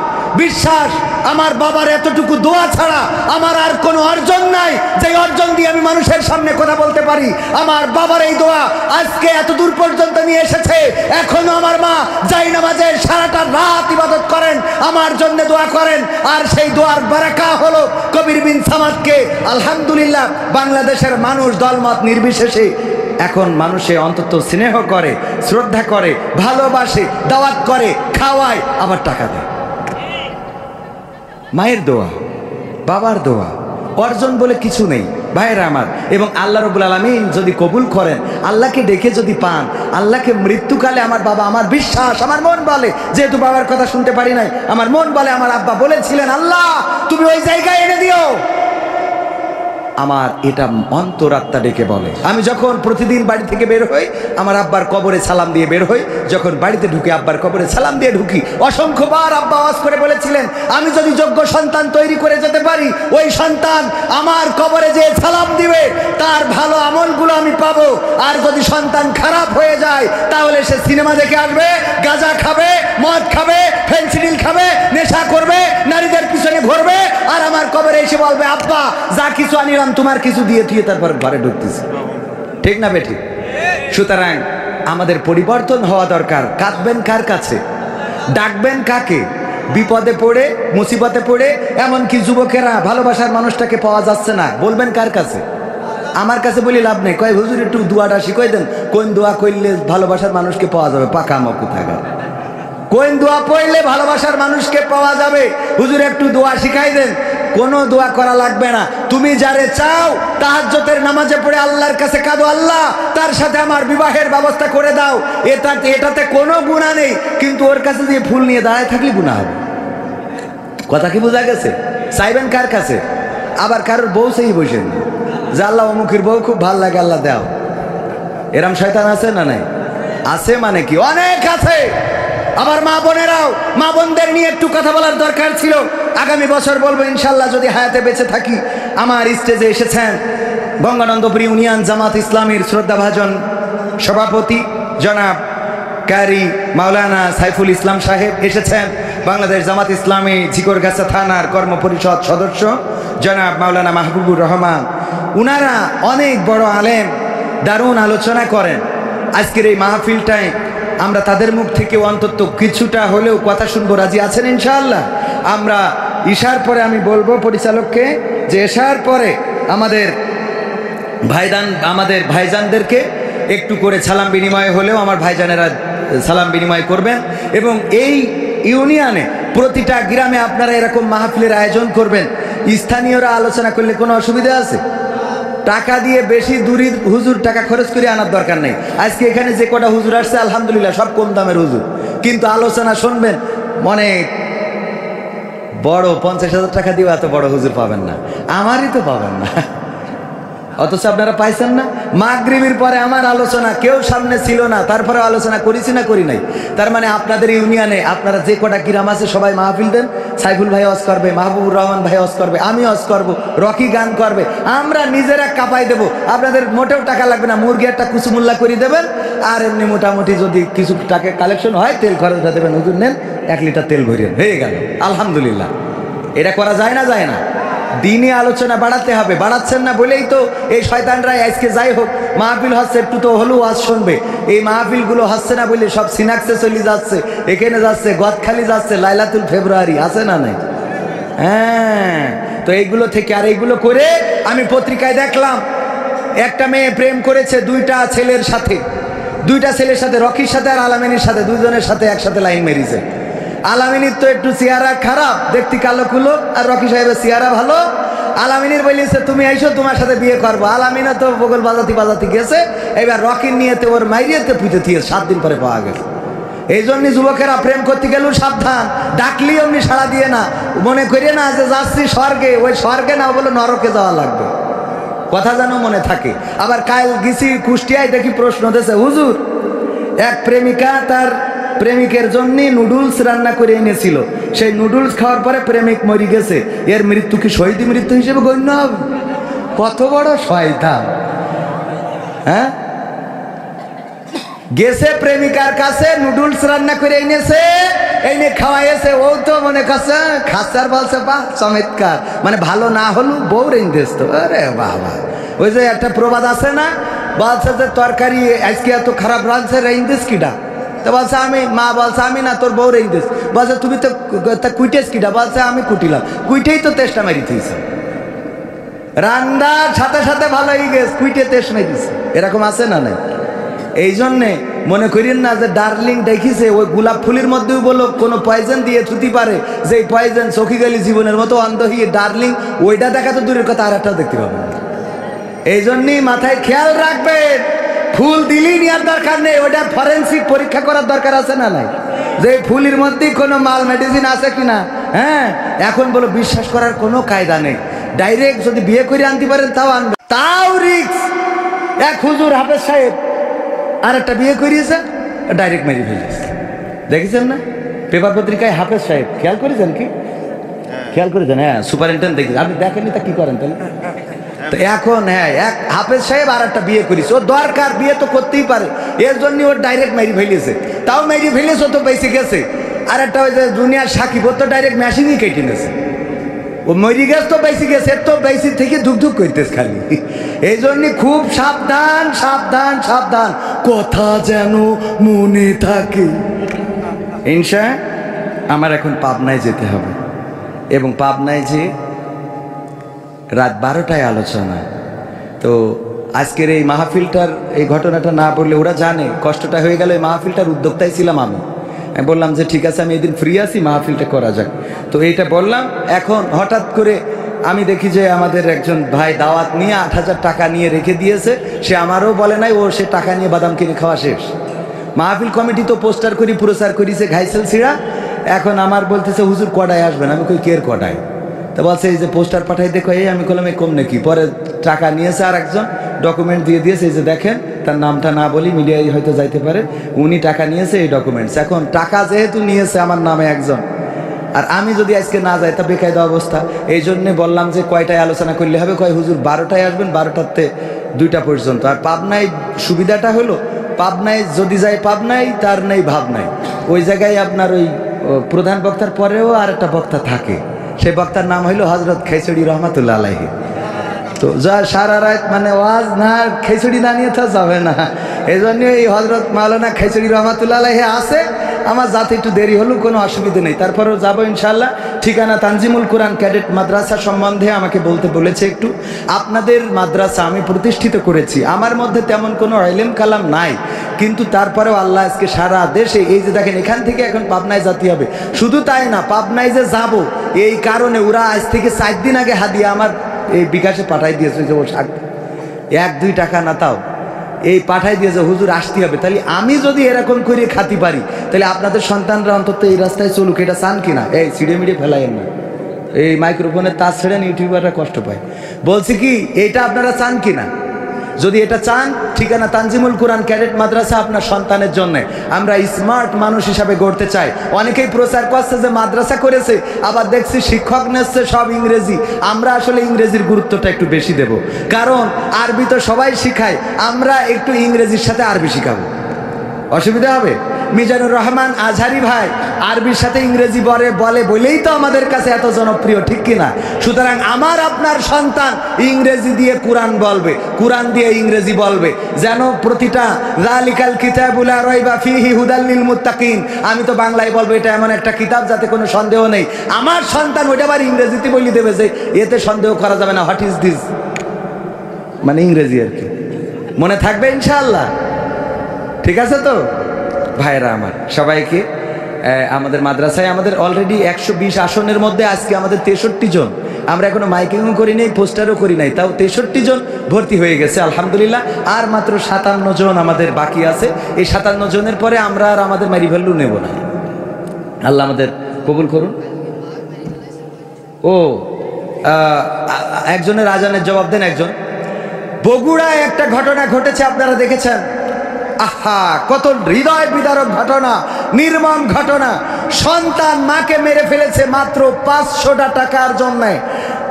বিশ্বাস আমার বাবার এতটুকু দোয়া ছাড়া আমার আর কোনো অর্জন নাই, যে অর্জন দিয়ে আমি মানুষের সামনে কথা বলতে পারি। আমার বাবার এই দোয়া আজকে এত দূর পর্যন্ত নিয়ে এসেছে। এখনো আমার মা জায়নামাজে সারাটা রাত ইবাদত করেন, আমার জন্য দোয়া করেন। আর সেই দোয়ার বারাকা হলো কবির বিন সামাদকে আলহামদুলিল্লাহ বাংলাদেশের মানুষ দলমত নির্বিশেষে এখন মানুষে অন্তত স্নেহ করে, শ্রদ্ধা করে, ভালোবাসে, দাওয়াত করে, খাওয়ায়, আবার টাকা দেয়। মায়ের দোয়া, বাবার দোয়া, অর্জন বলে কিছু নেই ভাইয়েরা আমার। এবং আল্লাহ রাব্বুল আলামিন যদি কবুল করেন, আল্লাহকে ডেকে যদি পান, আল্লাহকে মৃত্যুকালে আমার বাবা, আমার বিশ্বাস, আমার মন বলে, যেহেতু বাবার কথা শুনতে পারি নাই, আমার মন বলে আমার আব্বা বলেছিলেন, আল্লাহ তুমি ওই জায়গায় এনে দিও। আমার এটা অন্তরাত্মা ডেকে বলে। আমি যখন প্রতিদিন বাড়ি থেকে বের হই, আমার আব্বার কবরে সালাম দিয়ে বের হই, যখন বাড়িতে ঢুকি আব্বার কবরে সালাম দিয়ে ঢুকি। অসংখ্যবার আব্বা আওয়াজ করে বলেছিলেন, আমি যদি যোগ্য সন্তান তৈরি করে যেতে পারি, ওই সন্তান আমার কবরে যে সালাম দিবে তার ভালো আমলগুলো আমি পাবো। আর যদি সন্তান খারাপ হয়ে যায় তাহলে সে সিনেমা দেখে আসবে, গাঁজা খাবে, মদ খাবে, ফেন্সিডিল খাবে, নেশা করবে, নারীদের পিছনে ঘুরবে, আর আমার কবরে এসে বলবে, আব্বা যা কিছু আনিলাম তোমার কিছু দিয়ে তুই তারপর ঘরে ঢুকতেছি। ঠিক না বেঠিক? সুতরাং আমাদের পরিবর্তন হওয়া দরকার। কাঁদবেন কার কাছে, ডাকবেন কাকে? বিপদে পড়ে, মুসিবতে পড়ে, এমনকি যুবকেরা ভালোবাসার মানুষটাকে পাওয়া যাচ্ছে না, বলবেন কার কাছে? আমার কাছে বলি লাভ নেই। কয় হুজুর একটু দোয়াটা শিখাই দেন, কোন দোয়া করলে ভালোবাসার মানুষকে পাওয়া যাবে? পাকা মকু থাকা। কোন দোয়া পড়লে ভালোবাসার মানুষকে পাওয়া যাবে? হুজুর একটু দোয়া শিখাই দেন। কোনো দোয়া করা লাগবে না। তুমি যারে চাও তাহাজ্জুদের নামাজে পড়ে আল্লাহর কাছে কাঁদো, আল্লাহ তার সাথে আমার বিবাহের ব্যবস্থা করে দাও। এটাতে কোনো গুনাহ নেই, কিন্তু ওর কাছে দিয়ে ফুল নিয়ে দাঁড়ায় থাকলে গুনাহ হবে। কথা কি বোঝা গেছে? চাইবেন কার কাছে? আবার কারোর বউ সেই বসেন যে আল্লাহ অমুখের বউ খুব ভাল লাগে, আল্লাহ দাও। এরম শয়তান আছে না নাই? আছে মানে কি? অনেক আছে। আবার মা বোনেরাও, মা বোনদের নিয়ে একটু কথা বলার দরকার ছিল। আগামী বছর বলবো ইনশাল্লাহ, যদি হায়াতে বেঁচে থাকি। আমার স্টেজে এসেছেন গঙ্গানন্দপুর ইউনিয়ন জামাত ইসলামীর শ্রদ্ধাভাজন সভাপতি জনাব কারি মাওলানা সাইফুল ইসলাম সাহেব এসেছেন। বাংলাদেশ জামাত ইসলামী ঝিকরগাছা থানার কর্মপরিষদ সদস্য জনাব মাওলানা মাহবুবুর রহমান। উনারা অনেক বড় আলেম, দারুণ আলোচনা করেন। আজকের এই মাহফিলটায় আমরা তাদের মুখ থেকে অন্তত কিছুটা হলেও কথা শুনবো। রাজি আছেন ইনশাআল্লাহ? আমরা ইশার পরে আমি বলবো পরিচালককে যে এশার পরে আমাদের ভাইজানদেরকে একটু করে সালাম বিনিময় হলেও আমার ভাইজানেরা সালাম বিনিময় করবেন। এবং এই ইউনিয়নে প্রতিটা গ্রামে আপনারা এরকম মাহফিলের আয়োজন করবেন। স্থানীয়রা আলোচনা করলে কোনো অসুবিধা আছে? টাকা দিয়ে বেশি দূরী হুজুর টাকা খরচ করে আনার দরকার নেই। আজকে এখানে যে কটা হুজুর আসছে আলহামদুলিল্লাহ সব কম দামের হুজুর, কিন্তু আলোচনা শুনবেন মনে বড় 50,000 টাকা দিয়ে এত বড় হুজুর পাবেন না, আমারই তো পাবেন না। অথচ আপনারা পাইছেন না। মাগরিবের পরে আমার আলোচনা, কেউ সামনে ছিল না, তারপরে আলোচনা করেছি না করি নাই? তার মানে আপনাদের ইউনিয়নে আপনারা যে কটা গ্রাম আছে সবাই মাহফিল দেন। সাইফুল ভাই ওয়াজ করবে, মাহবুবুর রহমান ভাই ওয়াজ করবে, আমি ওয়াজ করব, রকি গান করবে, আমরা নিজেরা কাঁপাই দেবো। আপনাদের মোটেও টাকা লাগবে না, মুরগি একটা কুচুমুল্লা করে দেবেন। আর এমনি মোটামুটি যদি কিছু টাকা কালেকশন হয় তেল খরচটা দেবেন, হুজুর নেন 1 লিটার তেল ভরিয়ে, হয়ে গেল আলহামদুলিল্লাহ। এটা করা যায় না? যায় না? দিনে আলোচনা বাড়াতে হবে। বাড়াচ্ছেন না বলেই তো এই শয়তানরাই আজকে, যাই হোক মাহফিল হচ্ছে একটু তো হলেও ওয়াজ শুনবে। এই মাহফিলগুলো হচ্ছে না বলে সব সিনাক্সে চলে যাচ্ছে, এখানে যাচ্ছে, গদখালি যাচ্ছে, লাইলাতুল ফেব্রুয়ারি আছে না নাই? হ্যাঁ, তো এইগুলো থেকে আর এইগুলো করে আমি পত্রিকায় দেখলাম একটা মেয়ে প্রেম করেছে 2টা ছেলের সাথে, 2টা ছেলের সাথে, রকির সাথে আর আলামিনীর সাথে, 2জনের সাথে একসাথে লাইন মেরিছে। আলামিনীর তো একটু চেহারা খারাপ, দেখতে কালো কুলো, আর রকি সাহেবের চেহারা ভালো। আলামিনীর বলিছে তুমি আইসো, তোমার সাথে বিয়ে করবো। আলামিনা তো বগল বাজাতি গেছে। এবার রকির নিয়েতে ওর মাইরিয়েতে পুঁতে দিয়ে 7 দিন পরে পাওয়া গেছে। এই জন্য যুবকেরা প্রেম করতে গেলেও সাবধান, ডাকলি অমনি সাড়া দিয়ে না, মনে করিয়ে না যে যাচ্ছি স্বর্গে, ওই স্বর্গে না বলে নরকে যাওয়া লাগবে। কথা যেন মনে থাকে। আবার কাল গেছি কুষ্টিয়ায়, দেখি প্রশ্ন দিয়েছে, হুজুর এক প্রেমিকা তার প্রেমিকের জন্য নুডলস রান্না করে এনেছিল, সেই নুডলস খাওয়ার পরে প্রেমিক মরে গেছে, এর মৃত্যু কি শহীদ মৃত্যু হিসেবে গণ্য হবে? কত বড় শয়তান! হ্যাঁ, গেছে প্রেমিকার কাছে, নুডলস রান্না করে এনেছে, এনে খাওয়াইছে, ও তো মনে করছে খাসার, বলছে বাহ চমৎকার, মানে ভালো না হলো বউ রেঞ্জেস তো। আরে বাবা, ওই যে একটা প্রবাদ আছে না, বলছে যে তরকারি আজকে এত খারাপ রাঁধছে, রেঞ্জেস কিডা? তো বলছে আমি, মা বলছে আমি না, তোর বউ রেঞ্জেস। বলছে তুমি তো কুইটেস কিডা? বলছে আমি কুটিলাম। কুইটেই তো তেষ্টা মারি দিয়েছে, রান্নার সাথে সাথে ভালো হয়ে গেছে, কুইটে তেজ মারিছে। এরকম আছে না নাই? এই জন্যে মনে করেন না যে ডার্লিং দেখিছে, ওই গোলাপ ফুলের মধ্যেও বলো কোনো পয়জন দিয়ে ছুটি পারে, যে পয়জন চোখে গেলি জীবনের মতো অন্ধ হয়ে ডার্লিং, ওইটা দেখা তো দূরের কথা, আর একটা দেখতে পাবেন। এই জন্যই মাথায় খেয়াল রাখবেন, ফুল দিলেই নেওয়ার দরকার নেই, ওইটা ফরেন্সিক পরীক্ষা করার দরকার আছে না নাই, যে ফুলের মধ্যে কোনো মাল মেডিসিন আছে কিনা। হ্যাঁ, এখন বলো বিশ্বাস করার কোনো কায়দা নেই, ডাইরেক্ট যদি বিয়ে করে আনতে পারেন তাও আনবে, তাও রিক্স। এক হুজুর হাফেজ সাহেব আর একটা বিয়ে করিয়েছে, ডাইরেক্ট মেরে ফেলেছে। দেখেছেন না পেপার পত্রিকায়? হাফেজ সাহেব, খেয়াল করেছেন কি? খেয়াল করেছেন? হ্যাঁ, সুপারিনটেন্ডেন্ট দেখেছেন, আপনি দেখেননি তা কি করেন তাহলে? তো এখন হ্যাঁ, এক হাফেজ সাহেব আর একটা বিয়ে করেছে, ও দরকার বিয়ে তো করতেই পারে, এর জন্য ওর ডাইরেক্ট মেরে ফেলেছে। তাও মেরে ফেলেছে, ও তো বেঁচে গেছে। আর একটা ওই যে জুনিয়র সাকিব, ও তো ডাইরেক্ট মেশিনই কেটে নিয়েছে, ও মরি গেছে তো বেঁচে গেছে, তো বেঁচে থেকে ধুক ধুক করতেছে খালি। এই জন্য খুব সাবধান সাবধান সাবধান, কথা যেন মনে থাকে। ইনশা আমার এখন পাবনায় যেতে হবে, এবং পাবনায় যে রাত 12টায় আলোচনা। তো আজকের এই মাহফিলটার এই ঘটনাটা না বললে ওরা জানে কষ্টটা হয়ে গেল। এই মাহফিলটার উদ্যোক্তাই ছিলাম আমি বললাম যে ঠিক আছে আমি এদিন ফ্রি আছি, মাহফিলটা করা যাক। তো এইটা বললাম। এখন হঠাৎ করে আমি দেখি যে আমাদের একজন ভাই দাওয়াত নিয়ে 8,000 টাকা নিয়ে রেখে দিয়েছে, সে আমারও বলে নাই, ও সে টাকা নিয়ে বাদাম কিনে খাওয়া শেষ। মাহফিল কমিটি তো পোস্টার করি প্রচার করিছে ঘাইসেল ছিঁড়া। এখন আমার বলতেছে হুজুর কটায় আসবেন? আমি কই কের কটায়? তো বলছে এই যে পোস্টার পাঠাই দেখো। এই আমি বললাম এই কম নাকি? পরে টাকা নিয়েছে আর একজন, ডকুমেন্ট দিয়ে দিয়েছে, এই যে দেখেন, তার নামটা না বলি, মিডিয়ায় হয়তো যাইতে পারে, উনি টাকা নিয়েছে, এই ডকুমেন্টস। এখন টাকা যেহেতু নিয়েছে আমার নামে একজন, আর আমি যদি আজকে না যাই তা বেকায়দা অবস্থা। এই জন্যে বললাম যে কয়টায় আলোচনা করলে হবে? কয় হুজুর 12টায় আসবেন, 12টাতে 2টা পর্যন্ত। আর পাবনায় সুবিধাটা হলো, পাবনায় যদি যায় পাবনায়, তার নেই ভাবনায়, ওই জায়গায় আপনার ওই প্রধান বক্তার পরেও আর একটা বক্তা থাকে, সেই বক্তার নাম হইল হজরত খেচড়ি রহমাতুল্লাহ আলাইহি। তো যা সারা রাত মানে ওয়াজ না, খেচড়ি না নিয়ে তো যাবে না। এই জন্য এই হজরত মাওলানা খেচড়ি রহমাতুল্লাহ আলাইহি আছে। আমার যাতে একটু দেরি হলেও কোনো অসুবিধা নেই, তারপরেও যাবো ইনশাল্লাহ। ঠিকানা তানজিমুল কোরআন ক্যাডেট মাদ্রাসা সম্বন্ধে আমাকে বলতে বলেছে একটু। আপনাদের মাদ্রাসা আমি প্রতিষ্ঠিত করেছি, আমার মধ্যে তেমন কোনো ইলম কালাম নাই, কিন্তু তারপরেও আল্লাহ আজকে সারা দেশে, এই যে দেখেন এখান থেকে এখন পাবনায় যেতে হবে। শুধু তাই না, পাবনায় যে যাব এই কারণে ওরা আজ থেকে 4 দিন আগে হাদিয়া আমার এই বিকাশে পাঠাই দিয়েছে, যে ও 1-2 টাকা না তাও এই পাঠাই দিয়েছে, হুজুর আসতে হবে। তাহলে আমি যদি এরকম করে খাতি পারি, তাহলে আপনাদের সন্তানরা অন্তত এই রাস্তায় চলুক, এটা চান কিনা? এই সিঁড়ে মিড়ে ফেলাইয়েন না, এই মাইক্রোফোনের তার ছেড়েন, ইউটিউবাররা কষ্ট পায়। বলছি কি, এটা আপনারা চান কিনা? যদি এটা চান, ঠিকানা তানজিমুল কোরআন ক্যাডেট মাদ্রাসা আপনার সন্তানের জন্য। আমরা স্মার্ট মানুষ হিসাবে গড়তে চাই। অনেকেই প্রচার করছে যে মাদ্রাসা করেছে, আবার দেখছি শিক্ষক নিচ্ছে সব ইংরেজি। আমরা আসলে ইংরেজির গুরুত্বটা একটু বেশি দেব, কারণ আরবি তো সবাই শিখায়, আমরা একটু ইংরেজির সাথে আরবি শিখাবো। অসুবিধা হবে? মিজানুর রহমান আজহারি ভাই আরবির সাথে ইংরেজি বলে বলেই তো আমাদের কাছে এত জনপ্রিয়, ঠিক কিনা? সুতরাং আমার আপনার সন্তান ইংরেজি দিয়ে কোরআন বলবে, কোরআন দিয়ে ইংরেজি বলবে, যেন প্রতিটা যালিকাল কিতাবুল লা রাইবা ফীহি হুদাল লিল মুত্তাকিন। আমি তো বাংলায় বলবো এটা এমন একটা কিতাব যাতে কোনো সন্দেহ নেই। আমার সন্তান ওইটা আবার ইংরেজিতে বলে দেবে যে এতে সন্দেহ করা যাবে না, হোয়াট ইজ দিস, মানে ইংরেজি আর কি। মনে থাকবে ইনশাআল্লাহ? ঠিক আছে তো ভাইরা আমার, সবাইকে আমাদের মাদ্রাসায় আমাদের অলরেডি 120 আসনের মধ্যে আজকে আমাদের 63 জন। আমরা এখনো মাইকিংও করি নাই, পোস্টারও করি নাই, তাও 63 জন ভর্তি হয়ে গেছে আলহামদুলিল্লাহ। আর মাত্র 57 জন আমাদের বাকি আছে। এই 57 জনের পরে আমরা আর আমাদের মারি ভ্যালু নেব না। আল্লাহ আমাদের কবুল করুন। ও একজনের আজানের জবাব দেন একজন। বগুড়ায় একটা ঘটনা ঘটেছে, আপনারা দেখেছেন। আহা, কত হৃদয় বিদারক ঘটনা, নির্মম ঘটনা। সন্তান মাকে মেরে ফেলেছে মাত্র 500 টাকার জন্য।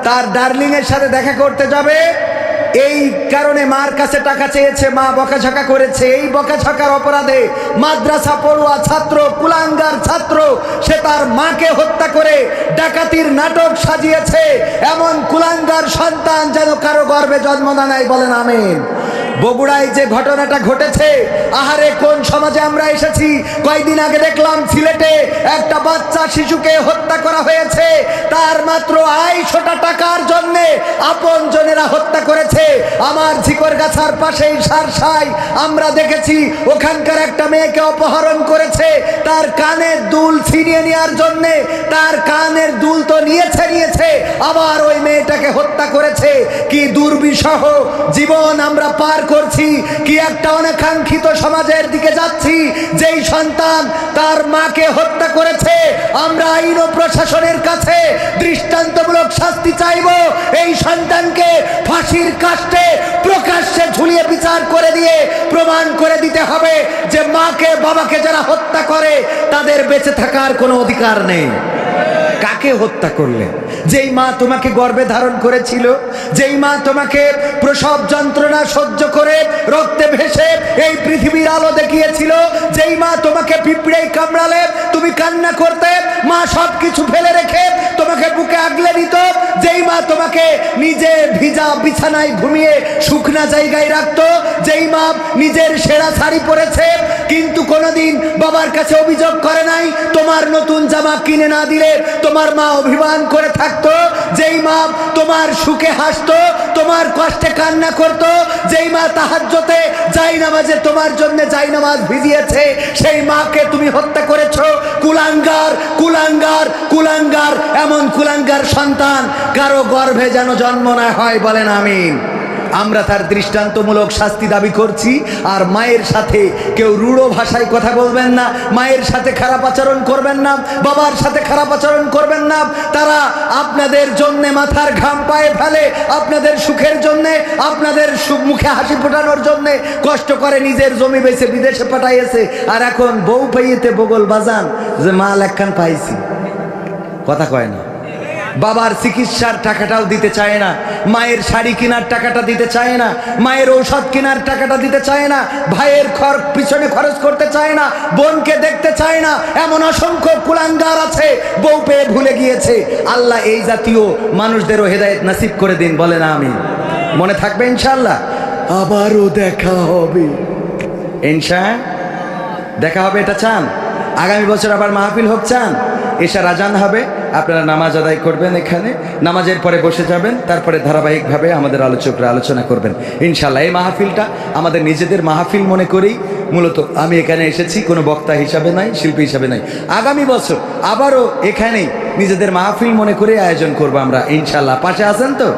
তার ডার্লিং এর সাথে দেখা করতে যাবে, এই কারণে মার কাছে টাকা চেয়েছে, মা বকাঝকা করেছে। এই বকাঝকার অপরাধে মাদ্রাসা পড়ুয়া ছাত্র, কুলাঙ্গার ছাত্র, সে তার মাকে হত্যা করে ডাকাতির নাটক সাজিয়েছে। এমন কুলাঙ্গার সন্তান যেন কারো গর্ভে জন্ম না নেয়, বলেন আমিন। বগুড়ায় যে ঘটনাটা ঘটেছে, আহারে কোন সমাজে আমরা এসেছি। কয়েকদিন আগে দেখলাম সিলেটে একটা বাচ্চা শিশুকে হত্যা করা হয়েছে, তার মাত্র 250 টাকার জন্য আপন জনেরা হত্যা করেছে। আমার ঝিকরগাছার পাশেই সারসাই আমরা দেখেছি, ওখানকার একটা মেয়েকে অপহরণ করেছে, তার কানের দুল ছিনিয়ে নেওয়ার জন্য। তার কানের দুল তো নিয়েছে, আবার ওই মেয়েটাকে হত্যা করেছে। কি দুর্বিষহ জীবন আমরা পার করছি, কি একটা অনাকাঙ্ক্ষিত সমাজের দিকে যাচ্ছি। যেই সন্তান তার মাকে হত্যা করেছে, আমরা আইন ও প্রশাসনের কাছে দৃষ্টান্তমূলক শাস্তি চাইব। এই সন্তানকে ফাঁসির কাস্টে প্রকাশ্যে ঝুলিয়ে বিচার করে দিয়ে প্রমাণ করে দিতে হবে যে মাকে বাবাকে যারা হত্যা করে তাদের বেঁচে থাকার কোনো অধিকার নেই। কাকে হত্যা করলে? যেই মা তোমাকে গর্ভে ধারণ করেছিল, যেই মা তোমাকে প্রসব যন্ত্রণা সহ্য করে রক্তে ভেসে এই পৃথিবীর আলো দেখিয়েছিল, যেই মা তোমাকে পিঁপড়ে কামড়ালে তুমি কান্না করতে, মা সব কিছু ফেলে রেখে তোমাকে বুকে আগলে নিত, যেই মা তোমাকে নিজে ভিজা বিছানায় ঘুমিয়ে শুকনা জায়গায় রাখতো, যেই মা নিজের সেরা শাড়ি পরেছে কিন্তু কোনোদিন বাবার কাছে অভিযোগ করে নাই, তোমার নতুন জামা কিনে না দিলে তোমার মা অভিমান করে থাকতো, যেই মা তোমার সুখে হাসতো, তোমার কষ্টে কান্না করত, যেই মা তাহাজ্জুদে জায়নামাজে তোমার জন্য জায়নামাজ ভিজিয়েছে, সেই মাকে তুমি হত্যা করেছো। কুলাঙ্গার, কুলাঙ্গার, কুলাঙ্গার। এমন কুলাঙ্গার সন্তান কারো গর্ভে যেন জন্ম না হয়, বলেন আমিন। আমরা তার দৃষ্টান্তমূলক শাস্তি দাবি করছি। আর মায়ের সাথে কেউ রূঢ় ভাষায় কথা বলবেন না, মায়ের সাথে খারাপ আচরণ করবেন না, বাবার সাথে খারাপ আচরণ করবেন না। তারা আপনাদের জন্য মাথার ঘাম পায়ে ফেলে, আপনাদের সুখের জন্য, আপনাদের মুখে হাসি ফোটানোর জন্য কষ্ট করে নিজের জমি বেচে বিদেশে পাঠাইয়েছে। আর এখন বউ পাইয়েতে বগল বাজান যে মাল একখান পাইছি, কথা কয় না। বাবার চিকিৎসার টাকাটাও দিতে চায় না, মায়ের শাড়ি কেনার টাকাটা দিতে চায় না, মায়ের ঔষধ কেনার টাকাটা দিতে চায় না, ভাইয়ের পিছনে খরচ করতে চায় না, বোনকে দেখতে চায় না। এমন অসংখ্য কুলাঙ্গার আছে, বউ পেয়ে ভুলে গিয়েছে। আল্লাহ এই জাতীয় মানুষদেরও হেদায়েত নসিব করে দিন, বলেন আমিন। মনে থাকবে ইনশাআল্লাহ। আবারও দেখা হবে, দেখা হবে, এটা চান? আগামী বছর আবার মাহফিল হোক চান? এশার আজান হবে, আপনারা নামাজ আদায় করবেন, এখানে নামাজের পরে বসে যাবেন, তারপরে ধারাবাহিকভাবে আমাদের আলোচকরা আলোচনা করবেন ইনশাল্লাহ। এই মাহফিলটা আমাদের নিজেদের মাহফিল মনে করেই মূলত আমি এখানে এসেছি, কোনো বক্তা হিসাবে নাই, শিল্পী হিসাবে নাই। আগামী বছর আবারও এখানেই নিজেদের মাহফিল মনে করে আয়োজন করবো আমরা ইনশাল্লাহ। পাশে আছেন তো?